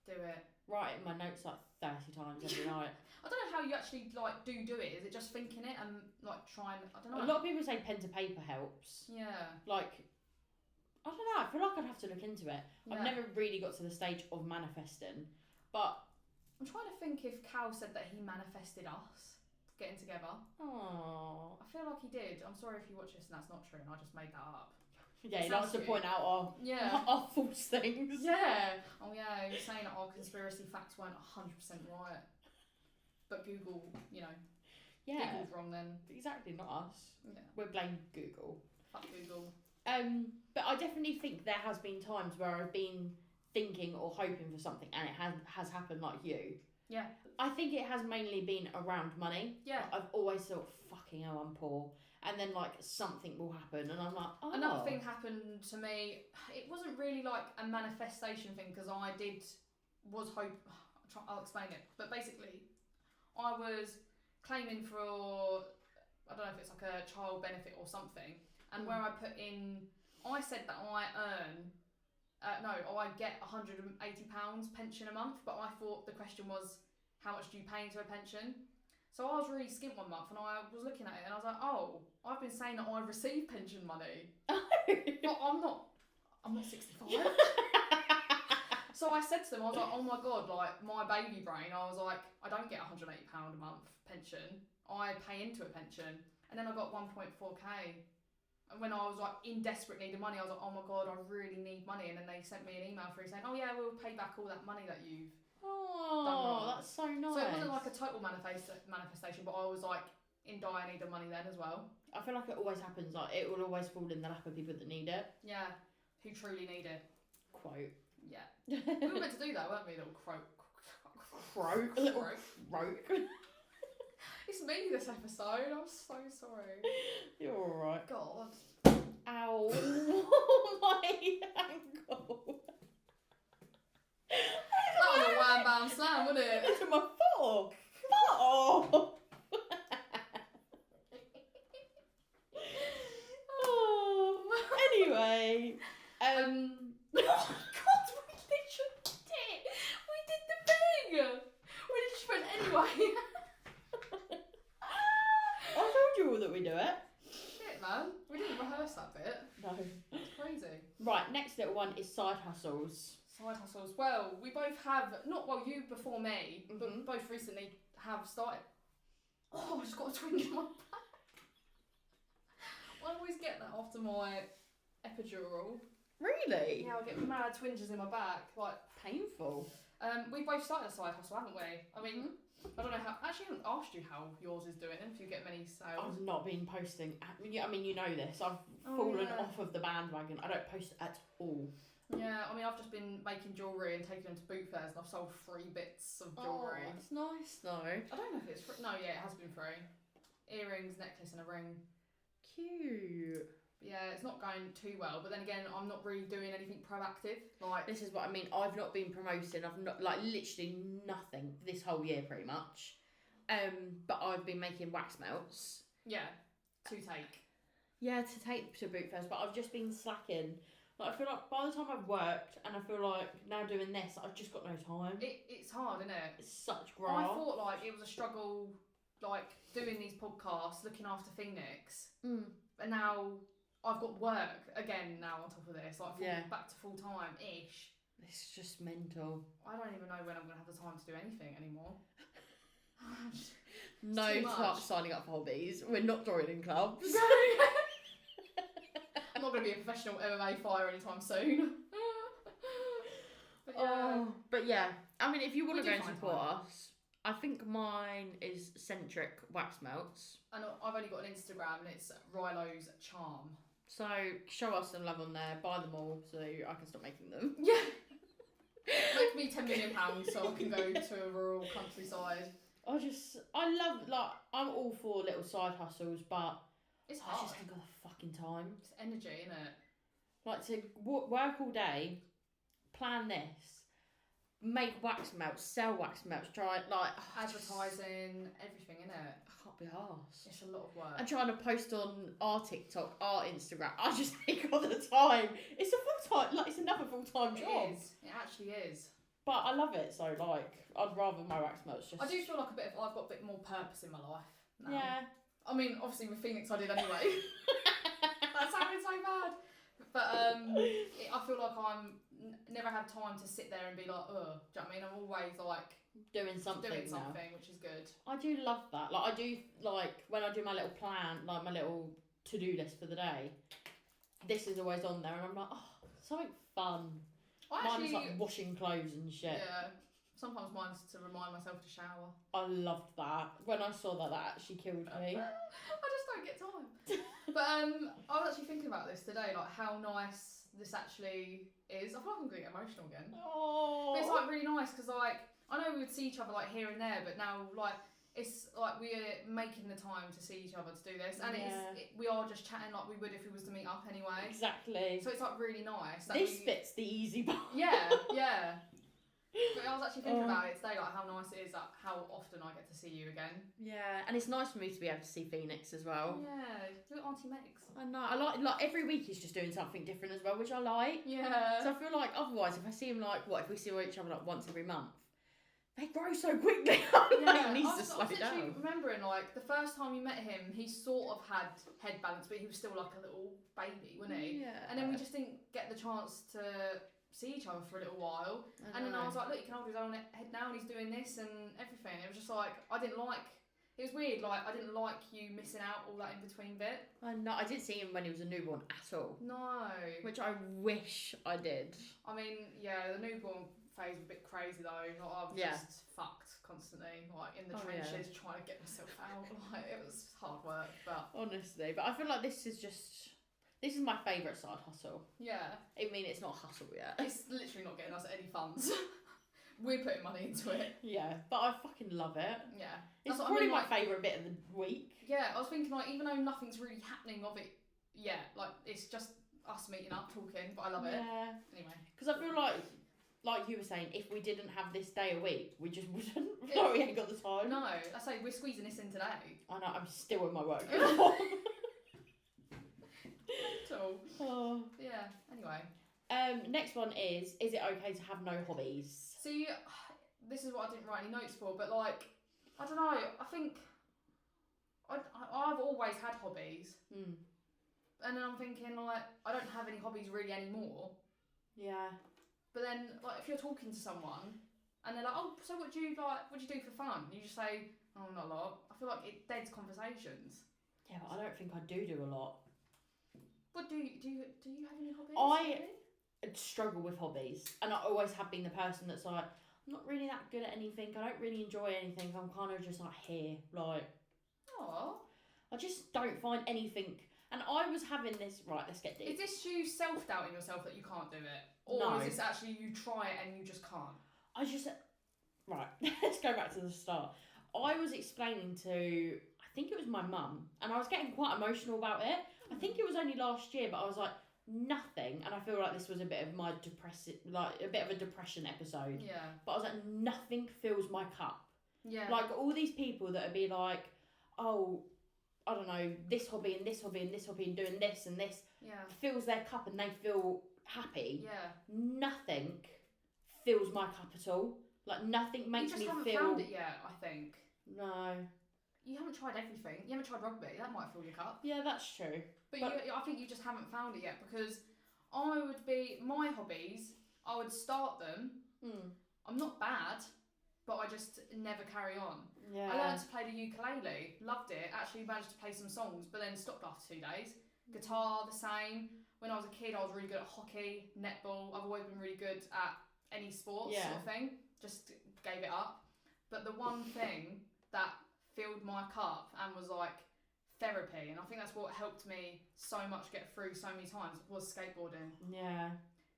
Do it. Write it in my notes like 30 times every night. I don't know how you actually like do it. Is it just thinking it and like trying? I don't know. A lot of people say pen to paper helps. Yeah. Like, I don't know. I feel like I'd have to look into it. Yeah. I've never really got to the stage of manifesting, but I'm trying to think if Cal said that he manifested us getting together. Oh, I feel like he did. I'm sorry if you watch this and that's not true and I just made that up. yeah, he likes to point out our false things. Yeah. Oh yeah, he was saying that our conspiracy facts weren't 100% right. But Google, Google's wrong then. Exactly, not us. Yeah. We're blame Google. Fuck Google. But I definitely think there has been times where I've been thinking or hoping for something and it has happened like you. Yeah. I think it has mainly been around money. Yeah. I've always thought, fucking hell, I'm poor. And then like something will happen and I'm like, oh. Another thing happened to me. It wasn't really like a manifestation thing because I'll explain it. But basically, I was claiming for, I don't know if it's like a child benefit or something. And where I put in, I said that I get £180 pension a month, but I thought the question was, how much do you pay into a pension? So I was really skint one month and I was looking at it and I was like, oh, I've been saying that I receive pension money. But I'm not 65. So I said to them, I was like, oh my God, like my baby brain, I was like, I don't get £180 a month pension. I pay into a pension. And then I got 1.4k. And when I was like in desperate need of money, I was like, oh my God, I really need money. And then they sent me an email through saying, oh yeah, we'll pay back all that money that you've done. That's so nice. So it wasn't like a total manifestation, but I was like in dire need of money then as well. I feel like it always happens. Like it will always fall in the lap of people that need it. Yeah, who truly need it. Quote. Yeah. We were meant to do that, weren't we? Little croak. Little croak. It's me this episode. I'm so sorry. You're alright. God. Ow. My ankle. That was a wham bam slam, wasn't it? It's my foot. Oh. Anyway. Oh God, we literally did it. We did the thing. We just went anyway. I told you all that we do it. Shit, man. We didn't rehearse that bit. No. It's crazy. Right, next little one is side hustles. Side hustles. Well, we both have, you before me, but both recently have started. Oh, I just got a twinge in my back. I always get that after my epidural. Really? Yeah, I get mad twinges in my back. Like, painful. We both started a side hustle, haven't we? I mean, I don't know how. Actually, I haven't asked you how yours is doing. If you get many sales. I've not been posting. I mean, you know this. I've fallen off of the bandwagon. I don't post at all. Yeah, I mean, I've just been making jewellery and taking them to boot fairs, and I've sold 3 bits of jewellery. Oh, that's nice though. I don't know if it's free. No, yeah, it has been free. Earrings, necklace, and a ring. Cute. Yeah, it's not going too well, but then again, I'm not really doing anything proactive. Like, this is what I mean. I've not been promoting. I've not, like, literally nothing this whole year, pretty much. But I've been making wax melts. Yeah, to take. Yeah, to take to boot fairs, but I've just been slacking Like, I feel like by the time I've worked and I feel like now doing this, I've just got no time. It's hard, isn't it? It's such I graft. thought like it was a struggle, like doing these podcasts, looking after Phoenix, and now I've got work again now on top of this, like back to full time ish. It's just mental. I don't even know when I'm gonna have the time to do anything anymore. No signing up for hobbies. We're not joining clubs. I'm not going to be a professional MMA fighter anytime soon. But yeah, I mean, if you want to go and support us, I think mine is Centric Wax Melts. And I've only got an Instagram and it's Rilo's Charm. So show us some love on there, buy them all so I can stop making them. Yeah. Make me £10 million so I can go to a rural countryside. I love, like, I'm all for little side hustles, but it's hard. I just ain't got the fucking time. It's energy, isn't it? Like, to work all day, plan this, make wax melts, sell wax melts, try, like... advertising, everything, innit? I can't be arsed. It's a lot of work. And trying to post on our TikTok, our Instagram, I just ain't got the time. It's a full-time, like, it's another full-time job. It is. It actually is. But I love it, so, like, I'd rather my wax melts just... I do feel like I've got a bit more purpose in my life now. Yeah. I mean, obviously with Phoenix I did anyway. That sounded so bad. But I feel like I'm never have time to sit there and be like, ugh. Do you know what I mean? I'm always like doing something, which is good. I do love that. Like, I do, like, when I do my little plan, like my little to-do list for the day, this is always on there, and I'm like, oh, something fun. Mine's like washing clothes and shit. Yeah. Sometimes mine's to remind myself to shower. I loved that. When I saw that actually killed me. I just don't get time. But I was actually thinking about this today, like how nice this actually is. I feel like I'm going to get emotional again. Oh. But it's like really nice because like I know we would see each other like here and there, but now like it's like we're making the time to see each other to do this, and we are just chatting like we would if we was to meet up anyway. Exactly. So it's like really nice. This bit's the easy part. Yeah, yeah. But I was actually thinking about it today, like how nice it is, like how often I get to see you again. Yeah, and it's nice for me to be able to see Phoenix as well. Yeah, look, Auntie Megs. I know. I like every week he's just doing something different as well, which I like. Yeah. So I feel like otherwise, if I see him like if we see each other like once every month, they grow so quickly. Yeah, he needs to slow down. I was remembering like the first time you met him, he sort of had head balance, but he was still like a little baby, wasn't he? Yeah. And then we just didn't get the chance to see each other for a little while, and then I was like, look, he can hold his own head now, and he's doing this and everything. It was just like it was weird. Like I didn't like you missing out all that in between bit. I know. I didn't see him when he was a newborn at all. No. Which I wish I did. I mean, yeah, the newborn phase was a bit crazy though. Like, I was just fucked constantly, like in the trenches, trying to get myself out. Like it was hard work, but honestly, but I feel like this is my favourite side hustle. Yeah. I mean, it's not hustle yet. It's literally not getting us any funds. We're putting money into it. Yeah, but I fucking love it. Yeah. It's probably my favourite bit of the week. Yeah, I was thinking like even though nothing's really happening of it yet, like it's just us meeting up, talking, but I love it. Yeah. Anyway. Because I feel like you were saying, if we didn't have this day a week, we just wouldn't. No, we ain't got the time. No, I say we're squeezing this in today. I know, I'm still in my work. Oh. Yeah, anyway. Next one is it okay to have no hobbies? See, this is what I didn't write any notes for, but like, I don't know, I think I've always had hobbies. And then I'm thinking like, I don't have any hobbies really anymore. Yeah. But then like, if you're talking to someone and they're like, oh, so what do you do for fun? You just say, oh, not a lot. I feel like it deads conversations. Yeah, but I don't think I do a lot. But do you have any hobbies? I struggle with hobbies, and I always have been the person that's like, I'm not really that good at anything. I don't really enjoy anything. I'm kind of just like here, like. Oh. I just don't find anything. And I was having this. Right, let's get deep. Is this you self-doubting yourself that you can't do it, or no. is this actually you try it and you just can't? Right. Let's go back to the start. I was explaining to, I think it was my mum, and I was getting quite emotional about it. I think it was only last year, but I was like, nothing, and I feel like this was a bit of a depression episode. Yeah. But I was like, nothing fills my cup. Yeah. Like all these people that would be like, oh, I don't know, this hobby and this hobby and this hobby and doing this and this fills their cup and they feel happy, Yeah. nothing fills my cup at all. Like, nothing makes me You just haven't feel... found it yet, I think. No. You haven't tried everything. You haven't tried rugby. That might fill your cup. Yeah, that's true. But I think you just haven't found it yet, because my hobbies, I would start them. I'm not bad, but I just never carry on. Yeah. I learned to play the ukulele, loved it, actually managed to play some songs, but then stopped after 2 days. Guitar, the same. When I was a kid, I was really good at hockey, netball. I've always been really good at any sports sort of thing. Just gave it up. But the one thing that filled my cup and was like therapy, and I think that's what helped me so much get through so many times, was skateboarding. Yeah.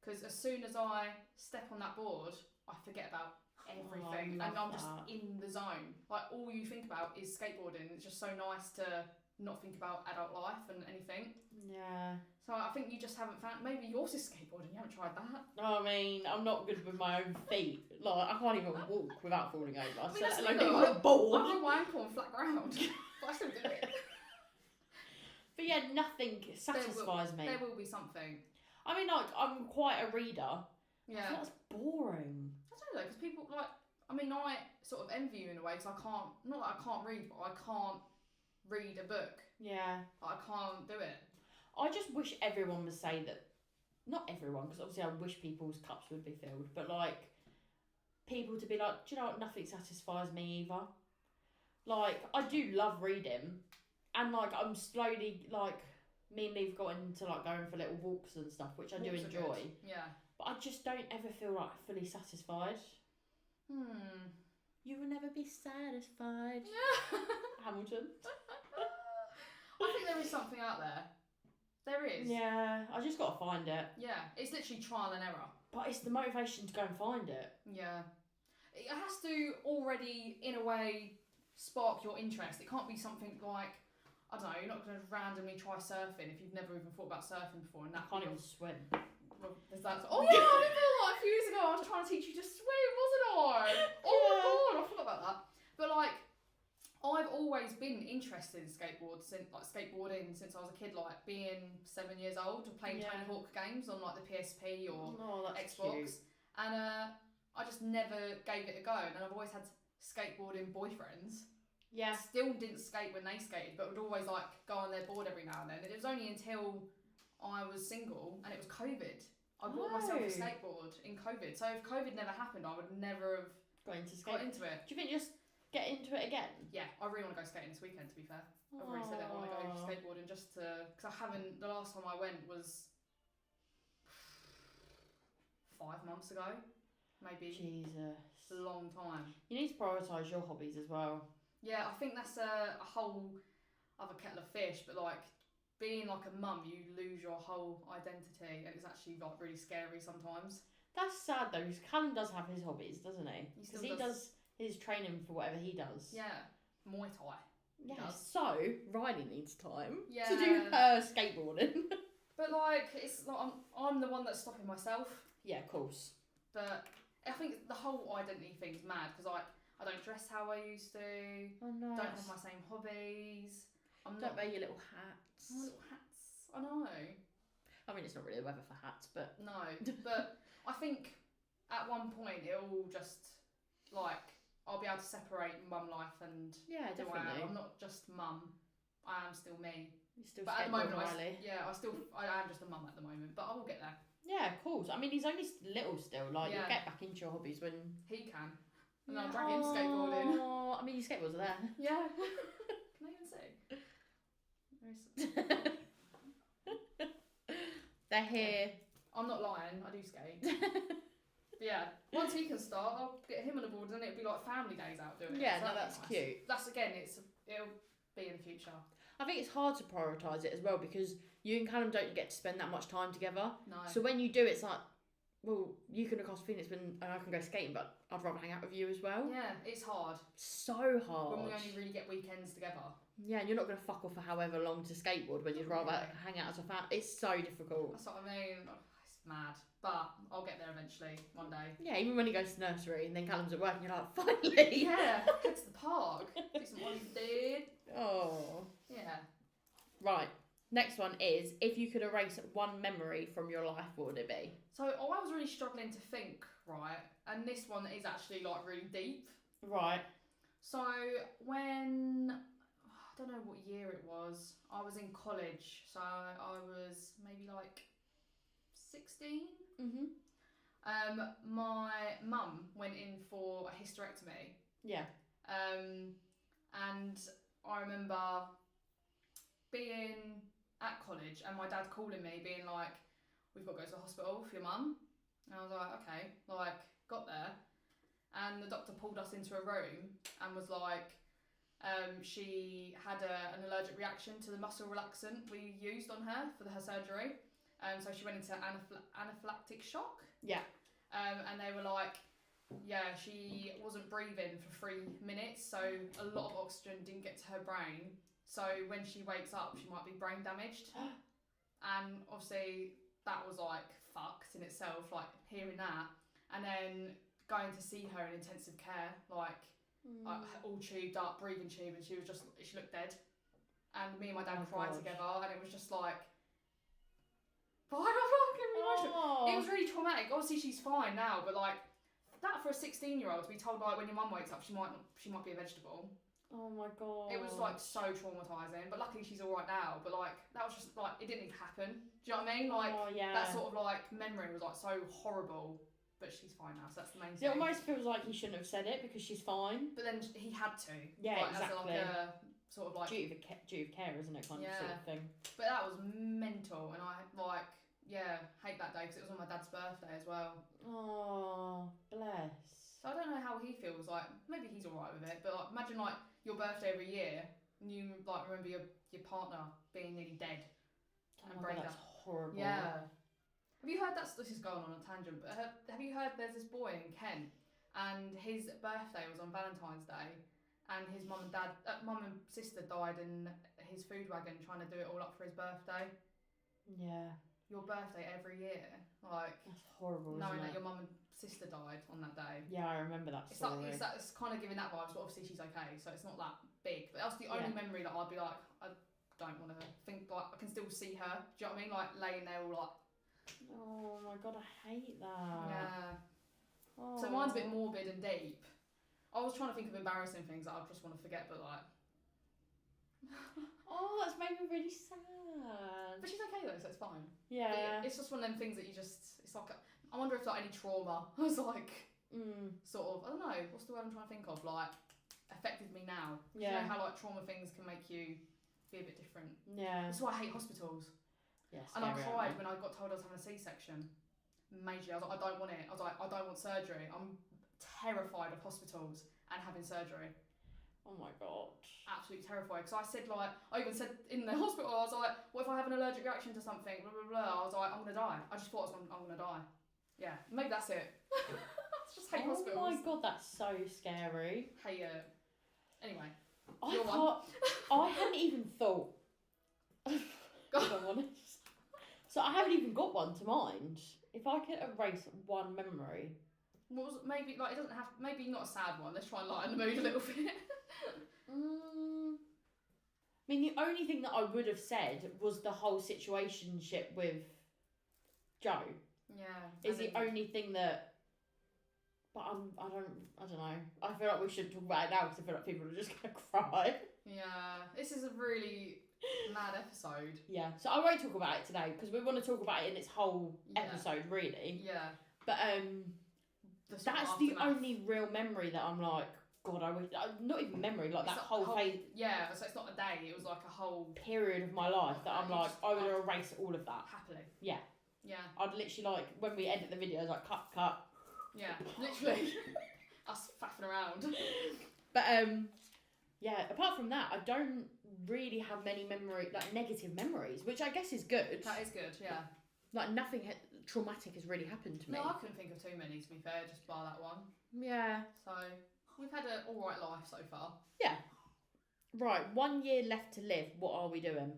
Because as soon as I step on that board, I forget about everything, and I'm just in the zone. Like, all you think about is skateboarding. It's just so nice to not think about adult life and anything. Yeah. So I think you just haven't found. Maybe yours is skateboarding. You haven't tried that. I mean, I'm not good with my own feet. Like, I can't even walk without falling over. I mean, that's like a a board. I have my ankle on flat ground, but I still do it. But yeah, nothing satisfies me. There will be something. I mean, like, I'm quite a reader. Yeah. I feel that's boring. I don't know, because people, like, I mean, I sort of envy you in a way, because I can't, not that I can't read, but I can't read a book. Yeah. I can't do it. I just wish everyone would say that, not everyone, because obviously I wish people's cups would be filled, but like, people to be like, do you know what, nothing satisfies me either. Like, I do love reading, and like, I'm slowly, like, me and Lee've got into like going for little walks and stuff, which I do enjoy. Yeah. But I just don't ever feel like fully satisfied. You will never be satisfied. Hamilton. I think there is something out there. There is. Yeah, I just got to find it. Yeah, it's literally trial and error. But it's the motivation to go and find it. Yeah. It has to already, in a way, spark your interest. It can't be something like, I don't know, you're not going to randomly try surfing if you've never even thought about surfing before. And that I can't even swim. Well, there's that. Oh yeah, I remember like a few years ago I was trying to teach you to swim, wasn't I? Oh my god, I forgot about that. But like, I've always been interested in skateboarding since I was a kid. Like, being 7 years old, playing Tony Hawk games on like the PSP or Xbox, cute. And I just never gave it a go. And I've always had skateboarding boyfriends. Yeah. Still didn't skate when they skated, but would always like go on their board every now and then. And it was only until I was single and it was COVID. I bought myself a skateboard in COVID. So if COVID never happened, I would never have got into it. Do you think just get into it again? Yeah, I really want to go skating this weekend, to be fair. I've already said that I want to go skateboarding just to... Because I haven't... The last time I went was 5 months ago. Maybe. Jesus. It's a long time. You need to prioritise your hobbies as well. Yeah, I think that's a whole other kettle of fish, but like, being like a mum, you lose your whole identity, and it's actually like really scary sometimes. That's sad though, because Callum does have his hobbies, doesn't he? Because he does his training for whatever he does. Yeah, Muay Thai. Yeah, so Riley needs time to do her skateboarding. But like, it's like I'm the one that's stopping myself. Yeah, of course. But I think the whole identity thing's mad, because like, I don't dress how I used to. Oh no. Don't have my same hobbies. Don't wear your little hats. My little hats. I know. I mean, it's not really the weather for hats, but... No, but I think at one point it'll just, like, I'll be able to separate mum life and... Yeah, definitely. I'm not just mum. I am still me. You're still but at the moment, Riley. I am just a mum at the moment, but I will get there. Yeah, of course. I mean, he's only little still. Like, you'll get back into your hobbies when... He can. And I'll drag him skateboarding. Oh, I mean, your skateboards are there. Yeah. Can I even see? They're here. I'm not lying, I do skate. But yeah, once he can start, I'll get him on the board and then it'll be like family days out doing it. Yeah, so no, that's nice. cute. That's again, it'll be in the future. I think it's hard to prioritise it as well, because you and Callum don't get to spend that much time together. No. So when you do, it's like, well, you can look after Phoenix and I can go skating, but I'd rather hang out with you as well. Yeah, it's hard. So hard. When we only really get weekends together. Yeah, and you're not going to fuck off for however long to skateboard when you'd rather hang out as a family. It's so difficult. That's what I mean. It's mad. But I'll get there eventually, one day. Yeah, even when he goes to nursery and then Callum's at work and you're like, finally! Yeah, head to the park. Do some Ollie did. Oh. Yeah. Right, Next one is, if you could erase one memory from your life, what would it be? So I was really struggling to think, right? And this one is actually like really deep. Right. So when, I don't know what year it was, I was in college. So I was maybe like 16. My mum went in for a hysterectomy. Yeah. And I remember being at college and my dad calling me, being like, "We've got to go to the hospital for your mum." And I was like, "Okay." Like, got there, and the doctor pulled us into a room and was like, she had an allergic reaction to the muscle relaxant we used on her for her surgery. So she went into anaphylactic shock. Yeah. And they were like, yeah, she wasn't breathing for 3 minutes, so a lot of oxygen didn't get to her brain. So when she wakes up, she might be brain damaged. And obviously that was like fucked in itself, like hearing that. And then going to see her in intensive care, like all tubed up, breathing tube, and she looked dead. And me and my dad cried together, and it was just like, but I don't fucking emotional. It was really traumatic. Obviously she's fine now, but like that for a 16-year-old to be told like when your mum wakes up she might be a vegetable. Oh my god. It was like so traumatising, but luckily she's alright now. But like that was just like, it didn't even happen. Do you know what I mean? Like that sort of like memory was like so horrible. But she's fine now, so that's the main thing. It almost feels like he shouldn't have said it because she's fine. But then he had to. Yeah, like, exactly. As a sort of like duty of care, isn't it? Kind of sort of thing. But that was mental, and I like hate that day because it was on my dad's birthday as well. Oh, bless. So I don't know how he feels. Like maybe he's alright with it, but like imagine like your birthday every year, and you like remember your partner being nearly dead and brain that's horrible. Yeah. Have you heard this is going on a tangent, but have you heard there's this boy in Kent and his birthday was on Valentine's Day and his mum and sister died in his food wagon trying to do it all up for his birthday? Yeah. Your birthday every year, like that's horrible. Knowing isn't it? that your mum and sister died on that day. Yeah, I remember that story. It's kind of giving that vibe, but obviously she's okay, so it's not that big. But that's the only memory that I'd be like, I don't want to think, like I can still see her. Do you know what I mean? Like laying there all like. Oh my god, I hate that. Yeah. Oh. So mine's a bit morbid and deep. I was trying to think of embarrassing things that I just want to forget, but like. Oh, that's made me really sad. But she's okay though, so it's fine. Yeah. It's just one of them things that you just. It's like I wonder if like any trauma was like sort of, I don't know, what's the word I'm trying to think of, like affected me now. Yeah. You know how like trauma things can make you be a bit different. Yeah. That's why I hate hospitals. Yes. And I cried when I got told I was having a C-section. Majorly, I was like, I don't want it. I was like, I don't want surgery. I'm terrified of hospitals and having surgery. Oh my god. Absolutely terrified. Because I said like, I even said in the hospital, I was like, what if I have an allergic reaction to something? Blah blah blah. I was like, I'm gonna die. I just thought I'm gonna die. Yeah, maybe that's it. I just hate hospitals. Oh my god, that's so scary. Hate it. Anyway, I hadn't even thought. If I'm honest. So I haven't even got one to mind. If I could erase one memory. What was maybe like it doesn't have maybe not a sad one. Let's try and lighten the mood a little bit. I mean, the only thing that I would have said was the whole situationship with Joe. Yeah. Is the only thing that. But I don't know. I feel like we shouldn't talk about it now because I feel like people are just gonna cry. Yeah, this is a really mad episode. Yeah, so I won't talk about it today because we want to talk about it in its whole episode, really. Yeah. But that's the only real memory that I'm like, God, I wish. Not even memory, like it's that whole phase. Yeah, so it's not a day. It was like a whole period of my life that I'm like, I would erase all of that happily. Yeah. Yeah. I'd literally like when we edit the videos, like cut. Yeah, literally. Us faffing around. But yeah, apart from that, I don't really have many negative memories, which I guess is good. That is good, yeah. Like nothing traumatic has really happened to me. No, I couldn't think of too many, to be fair, just bar that one. Yeah. So we've had an alright life so far. Yeah. Right, 1 year left to live. What are we doing?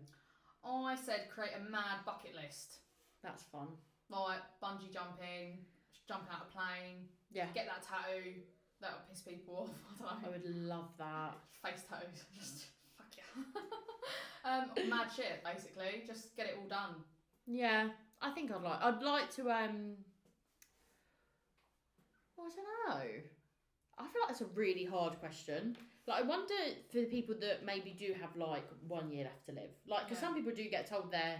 I said create a mad bucket list. That's fun. Like bungee jumping, jumping out of a plane. Yeah. Get that tattoo. That would piss people off. I don't know. I would love that. Face tattoos. Just fuck yeah. Mad shit, basically. Just get it all done. Yeah, I think I'd like to well, I don't know. I feel like it's a really hard question. Like, I wonder for the people that maybe do have like 1 year left to live. Like, because some people do get told their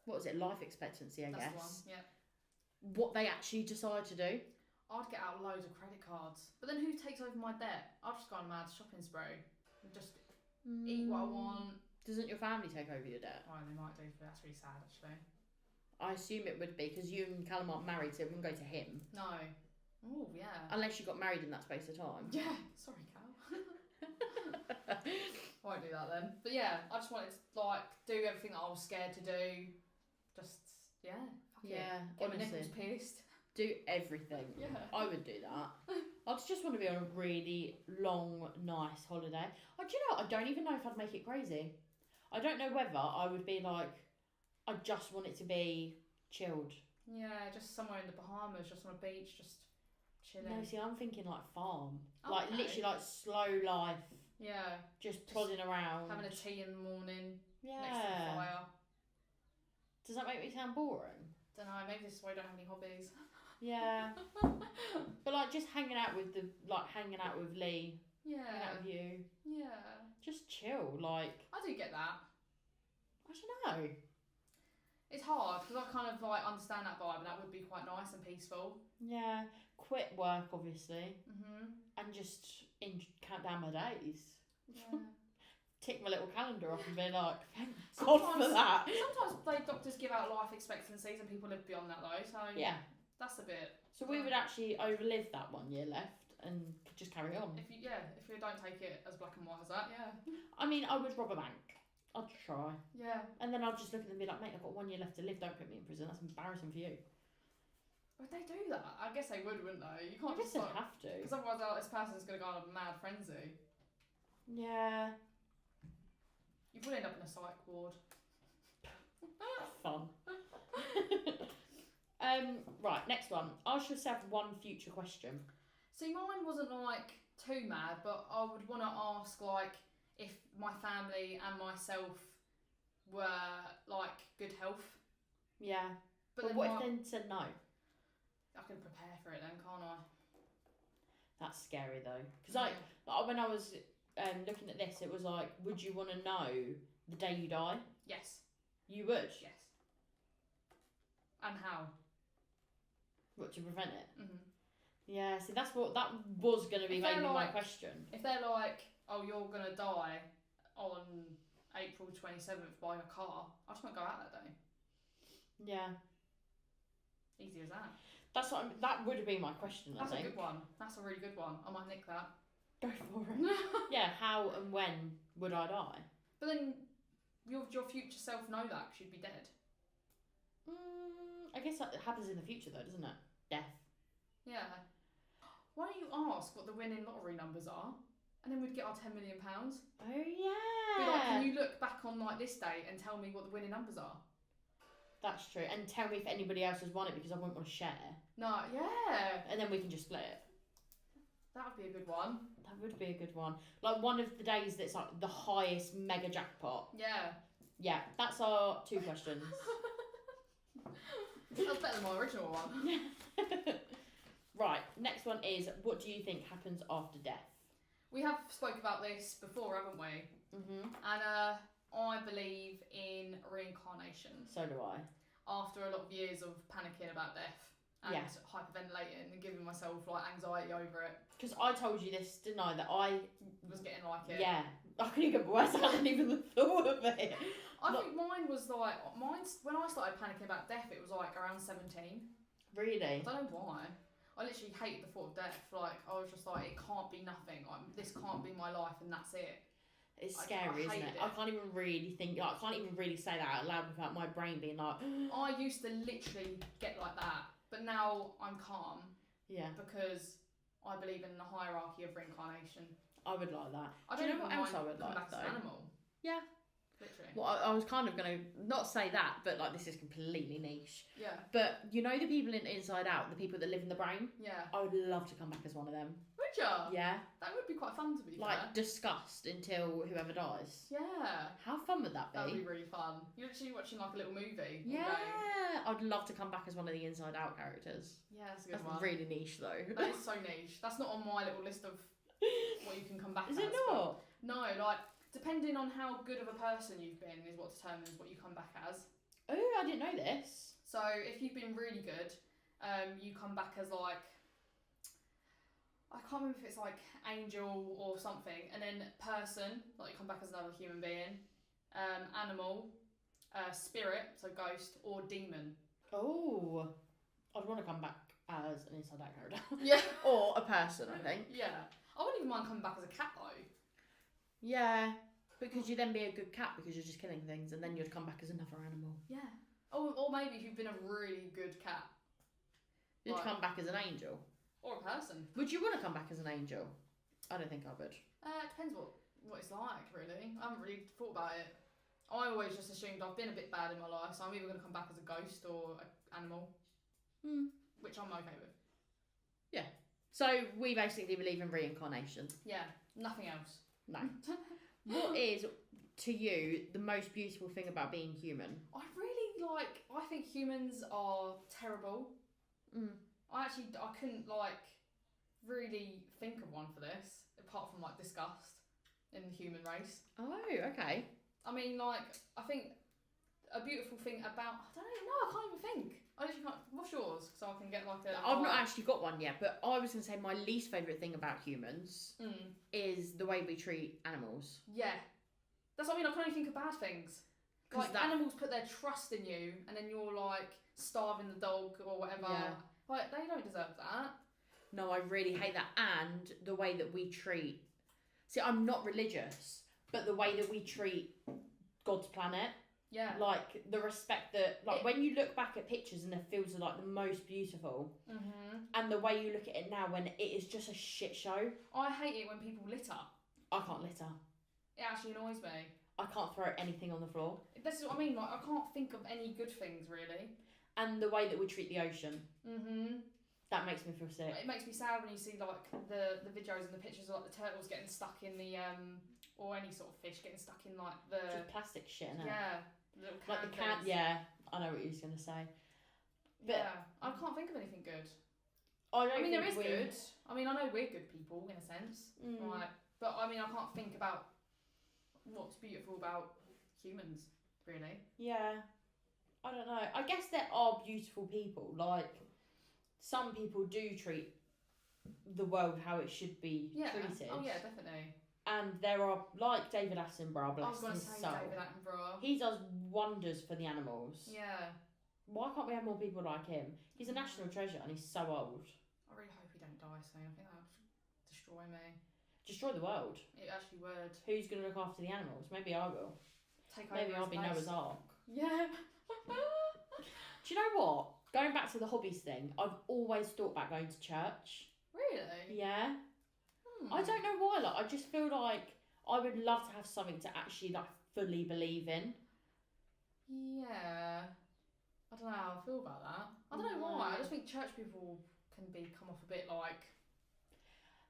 what is it, life expectancy, I That's guess. the one. Yeah. What they actually decide to do. I'd get out loads of credit cards. But then who takes over my debt? I'd just go on a mad shopping spree. And just eat what I want. Doesn't your family take over your debt? Oh, they might do, but that's really sad, actually. I assume it would be, because you and Callum aren't married, so it wouldn't go to him. No. Oh, yeah. Unless you got married in that space of time. Yeah. Sorry, Cal. I won't do that then. But yeah, I just wanted to like do everything that I was scared to do. Just fuck it. Get my nipples pierced. Do everything. Yeah. I would do that. I'd just want to be on a really long, nice holiday. Do you know what? I don't even know if I'd make it crazy. I don't know whether I would be like, I just want it to be chilled. Yeah, just somewhere in the Bahamas, just on a beach, just chilling. No, see, I'm thinking like farm. Okay. Like literally like slow life. Yeah. Just plodding around. Having a tea in the morning. Yeah. Next to the fire. Does that make me sound boring? Don't know, maybe this is why I don't have any hobbies. Yeah. But like just hanging out with Lee. Yeah. Hanging out with you. Yeah. Just chill, like. I do get that. I don't know. It's hard because I kind of like understand that vibe, and that would be quite nice and peaceful. Yeah. Quit work, obviously. And just count down my days. Yeah. Tick my little calendar off and be like, thank God for that. Sometimes doctors give out life expectancies and people live beyond that though, so yeah, that's a bit. So we would actually overlive that 1 year left and just carry on. If you don't take it as black and white as that, yeah. I mean, I would rob a bank. I'd try. Yeah. And then I'd just look at them and be like, mate, I've got 1 year left to live. Don't put me in prison. That's embarrassing for you. Would they do that? I guess they would, wouldn't they? You can't I guess just they'd have to. Because otherwise, this person's going to go on a mad frenzy. Yeah. You would end up in a psych ward. Fun. Right, next one. Ask yourself one future question. See, mine wasn't like too mad, but I would want to ask like if my family and myself were like good health. Yeah. But then what if they said no? I can prepare for it then, can't I? That's scary though, because like when I was looking at this, it was like, would you want to know the day you die? Yes. You would? Yes. And how? What, to prevent it? Mhm. Yeah, see, that was going to be maybe my question. If they're like, oh, you're going to die on April 27th by a car, I just won't go out that day. Yeah. Easy as that. That would have been my question, That's I think. a good one. That's a really good one. I might nick that. Go for it. Yeah, how and when would I die? But then your future self know that because you'd be dead. I guess that happens in the future though, doesn't it? Death. Yeah. Why don't you ask what the winning lottery numbers are, and then we'd get our £10 million. Oh yeah. Be like, can you look back on like this date and tell me what the winning numbers are? That's true, and tell me if anybody else has won it because I wouldn't want to share. No, yeah. And then we can just split it. That would be a good one. That would be a good one. Like one of the days that's like the highest mega jackpot. Yeah. Yeah, that's our 2 questions. That's better than my original one. Right, next one is, what do you think happens after death? We have spoke about this before, haven't we? Mm-hmm. And I believe in reincarnation. So do I. After a lot of years of panicking about death and hyperventilating and giving myself like anxiety over it. Because I told you this, didn't I? That I was getting like it. Yeah. I couldn't get worse. I hadn't even thought of it. I think mine was like, when I started panicking about death, it was like around 17. Really? I don't know why. I literally hated the thought of death. Like, I was just like, it can't be nothing. Like, this can't be my life and that's it. It's scary, isn't it? I can't even really think, like, I can't even really say that out loud without my brain being like... I used to literally get like that, but now I'm calm. Yeah. Because I believe in the hierarchy of reincarnation. I would like that. I Do you know what else I would like, back though? as an animal. Yeah. Literally. Well, I was kind of going to not say that, but like this is completely niche. Yeah. But you know the people in Inside Out, the people that live in the brain? Yeah. I would love to come back as one of them. Would Would ya? Yeah. That would be quite fun to be Like fair. disgust until whoever dies. Yeah. How fun would that be? That would be really fun. You're actually watching like a little movie. all Yeah. day. I'd love to come back as one of the Inside Out characters. Yeah, that's a good That's one. really niche though. That is so niche. That's not on my little list of what you can come back Is as. it but- not? No, like, depending on how good of a person you've been is what determines what you come back as. Oh, I didn't know this. So if you've been really good, you come back as like, I can't remember if it's like angel or something, and then person, like you come back as another human being, animal, spirit, so ghost, or demon. Oh, I'd want to come back as an Inside Out character. Yeah. Or a person, I think. Yeah. I wouldn't even mind coming back as a cat though. Yeah, because you'd then be a good cat because you're just killing things, and then you'd come back as another animal. Yeah. Or maybe if you've been a really good cat. You'd Right. come back as an angel. Or a person. Would you want to come back as an angel? I don't think I would. It depends what it's like, really. I haven't really thought about it. I always just assumed I've been a bit bad in my life, so I'm either going to come back as a ghost or an animal, which I'm okay with. So we basically believe in reincarnation. Yeah, nothing else. No. What is, to you, the most beautiful thing about being human? I think humans are terrible. I couldn't, really think of one for this, apart from, disgust in the human race. Oh, okay. I mean, I think a beautiful thing about... I don't know, I can't even think. I literally can't... What's yours? So I can get, I've not actually got one yet, but I was going to say my least favourite thing about humans is the way we treat animals. Yeah. That's what I mean, I can't even think of bad things. Animals put their trust in you, and then you're, starving the dog or whatever. Yeah. They don't deserve that. No, I really hate that. And the way that we treat... See, I'm not religious, but the way that we treat God's planet... Yeah. The respect that... when you look back at pictures and it feels the most beautiful, and the way you look at it now when it is just a shit show... I hate it when people litter. I can't litter. It actually annoys me. I can't throw anything on the floor. This is what I mean, I can't think of any good things, really. And the way that we treat the ocean. That makes me feel sick. It makes me sad when you see, the videos and the pictures of, the turtles getting stuck in the, or any sort of fish getting stuck in, the... Just plastic shit, innit? Yeah. Little can the can... things. Yeah, I know what you was going to say. But yeah, I can't think of anything good. I mean, there is good. I mean, I know we're good people, in a sense. But, I mean, I can't think about what's beautiful about humans, really. Yeah. I don't know. I guess there are beautiful people. Some people do treat the world how it should be treated. Oh, yeah, definitely. And there are, David Attenborough, I was bless going to his say soul. David Attenborough. He does wonders for the animals. Yeah. Why can't we have more people like him? He's a national treasure and he's so old. I really hope he don't die soon. I think that would destroy me. Destroy the world. It actually would. Who's going to look after the animals? Maybe I will. Take over Maybe I'll his be place. Noah's Ark. Yeah. Do you know what? Going back to the hobbies thing, I've always thought about going to church. Really? Yeah. I don't know why. I just feel like I would love to have something to actually fully believe in. Yeah. I don't know how I feel about that. I don't know why. I just think church people can come off a bit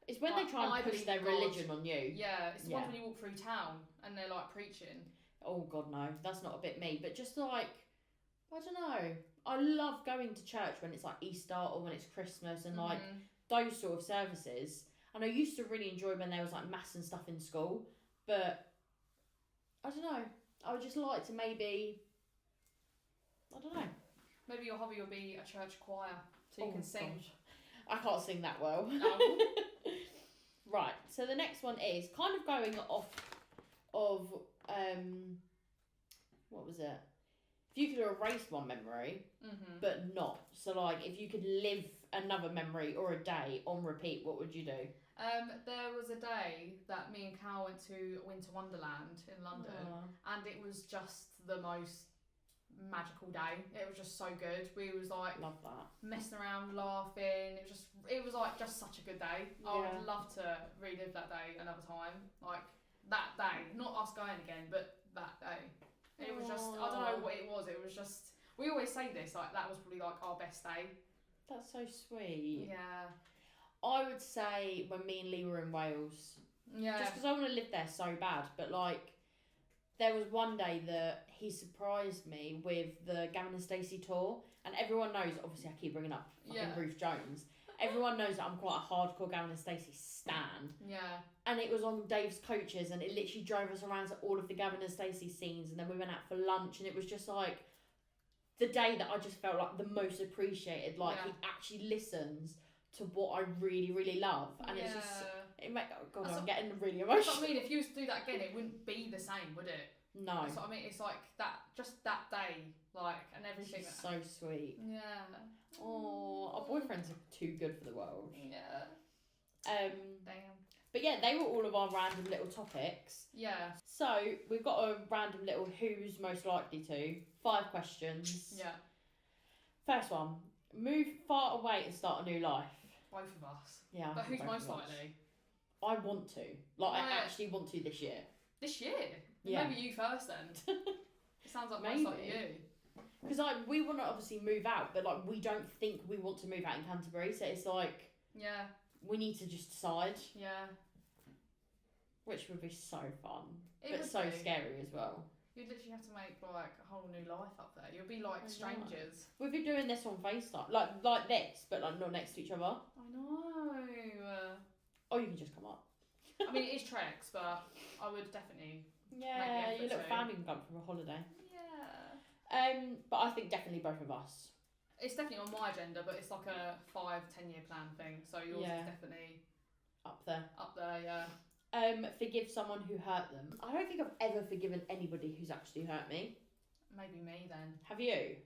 It's when they try and push their religion on you. Yeah, it's the ones when you walk through town and they're preaching. Oh God, no, that's not a bit me. But just I don't know. I love going to church when it's Easter or when it's Christmas and those sort of services. And I used to really enjoy when there was mass and stuff in school. But I don't know. I would just like to maybe. I don't know. Maybe your hobby will be a church choir so you can sing. God. I can't sing that well. No. Right, so the next one is kind of going off of, what was it? If you could erase one memory, but not. So, if you could live another memory or a day on repeat, what would you do? There was a day that me and Cal went to Winter Wonderland in London, and it was just the most magical day. It was just so good. We was love that, messing around, laughing. It was just such a good day. I would love to relive that day another time. That day, not us going again, but that day. It was just, I don't know what it was. It was just, we always say this, that was probably our best day. That's so sweet. Yeah. I would say when me and Lee were in Wales. Yeah. Just because I want to live there so bad. But, like, there was one day that he surprised me with the Gavin and Stacey tour. And everyone knows, obviously I keep bringing up fucking Ruth Jones. Everyone knows that I'm quite a hardcore Gavin and Stacey stan. Yeah. And it was on Dave's coaches, and it literally drove us around to all of the Gavin and Stacey scenes, and then we went out for lunch, and it was just like the day that I just felt like the most appreciated. Like he actually listens to what I really, really love, and it's just I'm getting really emotional. That's what I mean. If you was to do that again, it wouldn't be the same, would it? No. That's what I mean. It's like that, just that day, like, and everything. She's so sweet. Yeah. Oh, our boyfriends are too good for the world. Yeah. Damn. But yeah, they were all of our random little topics. Yeah. So we've got a random little who's most likely to. 5 questions. Yeah. First one: move far away and start a new life. Both of us. Yeah. But who's most likely? I want to. Like, I actually want to this year. This year? Yeah. Maybe you first then. It sounds like Maybe. most likely you. Because like we want to obviously move out, but like we don't think we want to move out in Canterbury, so it's like we need to just decide. Yeah. Which would be so fun, It but so scary as well. You'd literally have to make like a whole new life up there. You'll be like strangers. We've been doing this on FaceTime, like this, but like not next to each other. I know. Or you can just come up. I mean, it is treks, but I would definitely. Yeah, your little family can come for a holiday. Yeah. But I think definitely both of us. It's definitely on my agenda, but it's like a 5-10 year plan thing. So yours is definitely up there. Up there, yeah. Forgive someone who hurt them. I don't think I've ever forgiven anybody who's actually hurt me. Maybe me then. Have you?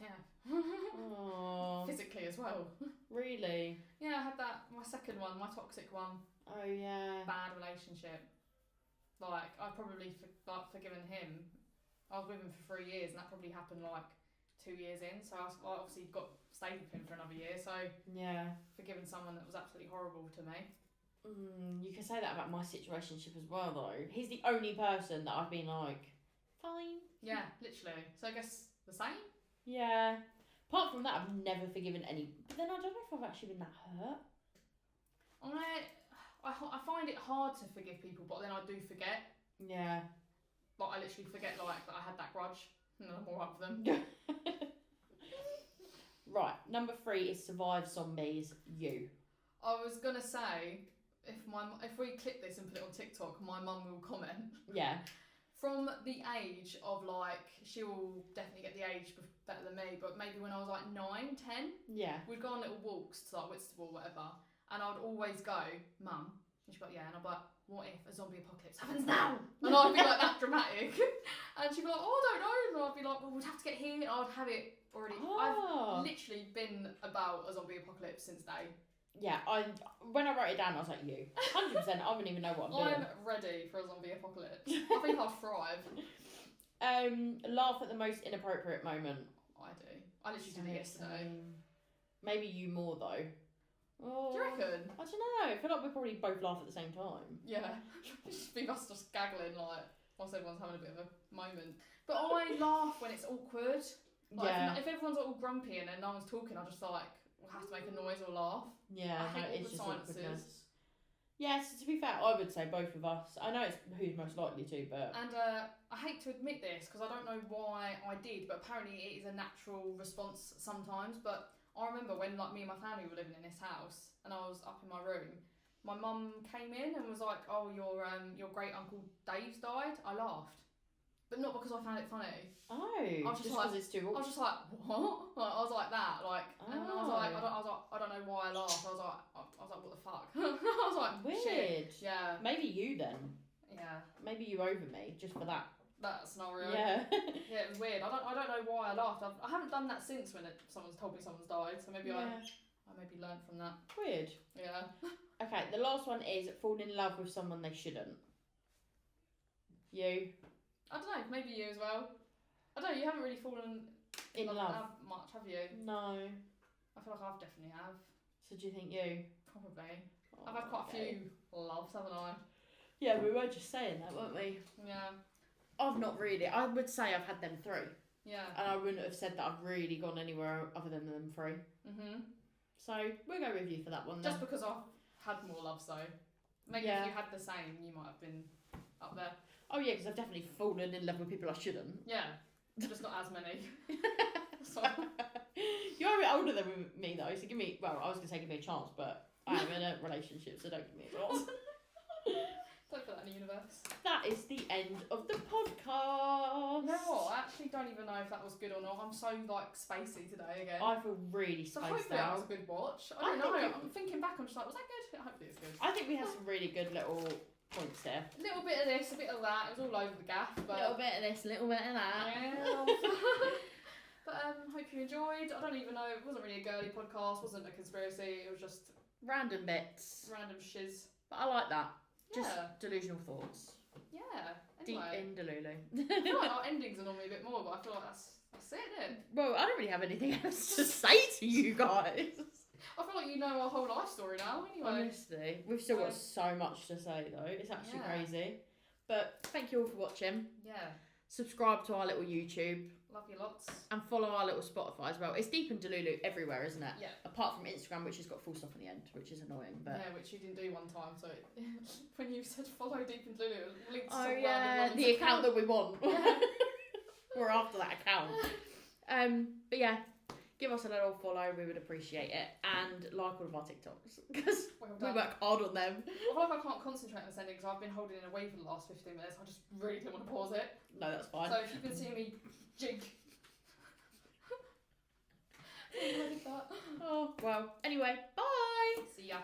Yeah. Aww. Physically as well. Really? Yeah, I had that. My second one, my toxic one. Oh yeah. Bad relationship. Like I probably forgiven him. I was with him for 3 years, and that probably happened like 2 years in. So I obviously stayed with him for another year. So yeah, forgiving someone that was absolutely horrible to me. You can say that about my situationship as well, though. He's the only person that I've been like, fine. Yeah, literally. So I guess the same. Yeah. Apart from that, I've never forgiven any. But then I don't know if I've actually been that hurt. I find it hard to forgive people, but then I do forget. Yeah. Like I literally forget like that I had that grudge, and then I'm all up with them. Right. Number 3 is survive zombies. You. I was gonna say if we clip this and put it on TikTok, my mum will comment. Yeah. From the age of like, she will definitely get the age better than me, but maybe when I was like 9, 10, we'd go on little walks to like Whitstable or whatever, and I'd always go, Mum, and she'd be like, yeah, and I'd be like, what if a zombie apocalypse happens now? And I'd be like that dramatic, and she'd be like, oh, I don't know, and I'd be like, well, we'd have to get here, and I'd have it already. I've literally been about a zombie apocalypse since day. Yeah, when I wrote it down, I was like, you. 100%, I wouldn't even know what I'm doing. I'm ready for a zombie apocalypse. I think I'd thrive. Laugh at the most inappropriate moment. I do. I literally did it yesterday. Maybe you more, though. Oh, do you reckon? I don't know. I feel like we probably both laugh at the same time. Yeah. Just be us just gaggling, like, whilst everyone's having a bit of a moment. But I laugh when it's awkward. Like, if everyone's all grumpy and then no one's talking, I just like, have to make a noise or laugh. Yeah, I hate all it's the just silences. awkwardness. Yes, to be fair, I would say both of us. I know it's who's most likely to, but... And I hate to admit this, because I don't know why I did, but apparently it is a natural response sometimes. But I remember when like me and my family were living in this house, and I was up in my room, my mum came in and was like, oh, your great uncle Dave's died. I laughed. But not because I found it funny. Oh, I was just like, it's too awkward. I was just like, what? Like, I was like that, like, and I was like, I don't know why I laughed. I was like, what the fuck? I was like, weird. Shit. Yeah. Maybe you then. Yeah. Maybe you over me just for that. That scenario. Yeah. Yeah, it was weird. I don't know why I laughed. I haven't done that since when someone's told me someone's died. So maybe I maybe learned from that. Weird. Yeah. Okay, the last one is fall in love with someone they shouldn't. You. I don't know, maybe you as well. I don't know, you haven't really fallen in love much, have you? No. I feel like I've definitely have. So do you think you? Probably. I've had quite a few loves, haven't I? Yeah, we were just saying that, weren't we? Yeah. I've not really. I would say I've had them 3. Yeah. And I wouldn't have said that I've really gone anywhere other than them 3. Mhm. So we'll go with you for that one then. Just because I've had more love, so maybe if you had the same, you might have been up there. Oh yeah, because I've definitely fallen in love with people I shouldn't. Yeah, just not as many. So. You're a bit older than me though, so give me. Well, I was gonna say give me a chance, but I am in a relationship, so don't give me a chance. Don't put that in the universe. That is the end of the podcast. You know what? I actually don't even know if that was good or not. I'm so like spacey today again. I feel really so spaced hopefully that out. was a good watch. I don't know. I'm thinking back. I'm just like, was that good? Hopefully it's good. I think we had some really good little points there. A little bit of this, a bit of that. It was all over the gaff, but A little bit of this, a little bit of that. yeah. But hope you enjoyed. I don't even know. It wasn't really a girly podcast. Wasn't a conspiracy. It was just Random bits. random shiz. But I like that. Just Yeah. delusional thoughts. Yeah. Deep Anyway, in Delulu. I feel like our endings annoy me a bit more, but I feel like that's it, isn't it? Well, I don't really have anything else to say to you guys. I feel like you know our whole life story now. Anyway. Honestly, we've still got so much to say though. It's actually Yeah. crazy. But thank you all for watching. Yeah. Subscribe to our little YouTube Love you lots. and follow our little Spotify as well. It's Deep in Delulu everywhere, isn't it? Yeah. Apart from Instagram, which has got full stop on the end, which is annoying. But Yeah, which you didn't do one time. So when you said follow Deep in Lulu, it linked to oh some yeah, random the account that we want. Yeah. We're after that account. But yeah, give us a little follow. We would appreciate it, and like all of our TikToks because Well we done. work hard on them. I feel like I can't concentrate on this ending because I've been holding it away for the last 15 minutes. I just really didn't want to pause it. No, that's fine. So if you can see me jig. I did that. Oh well. Anyway, bye. See ya.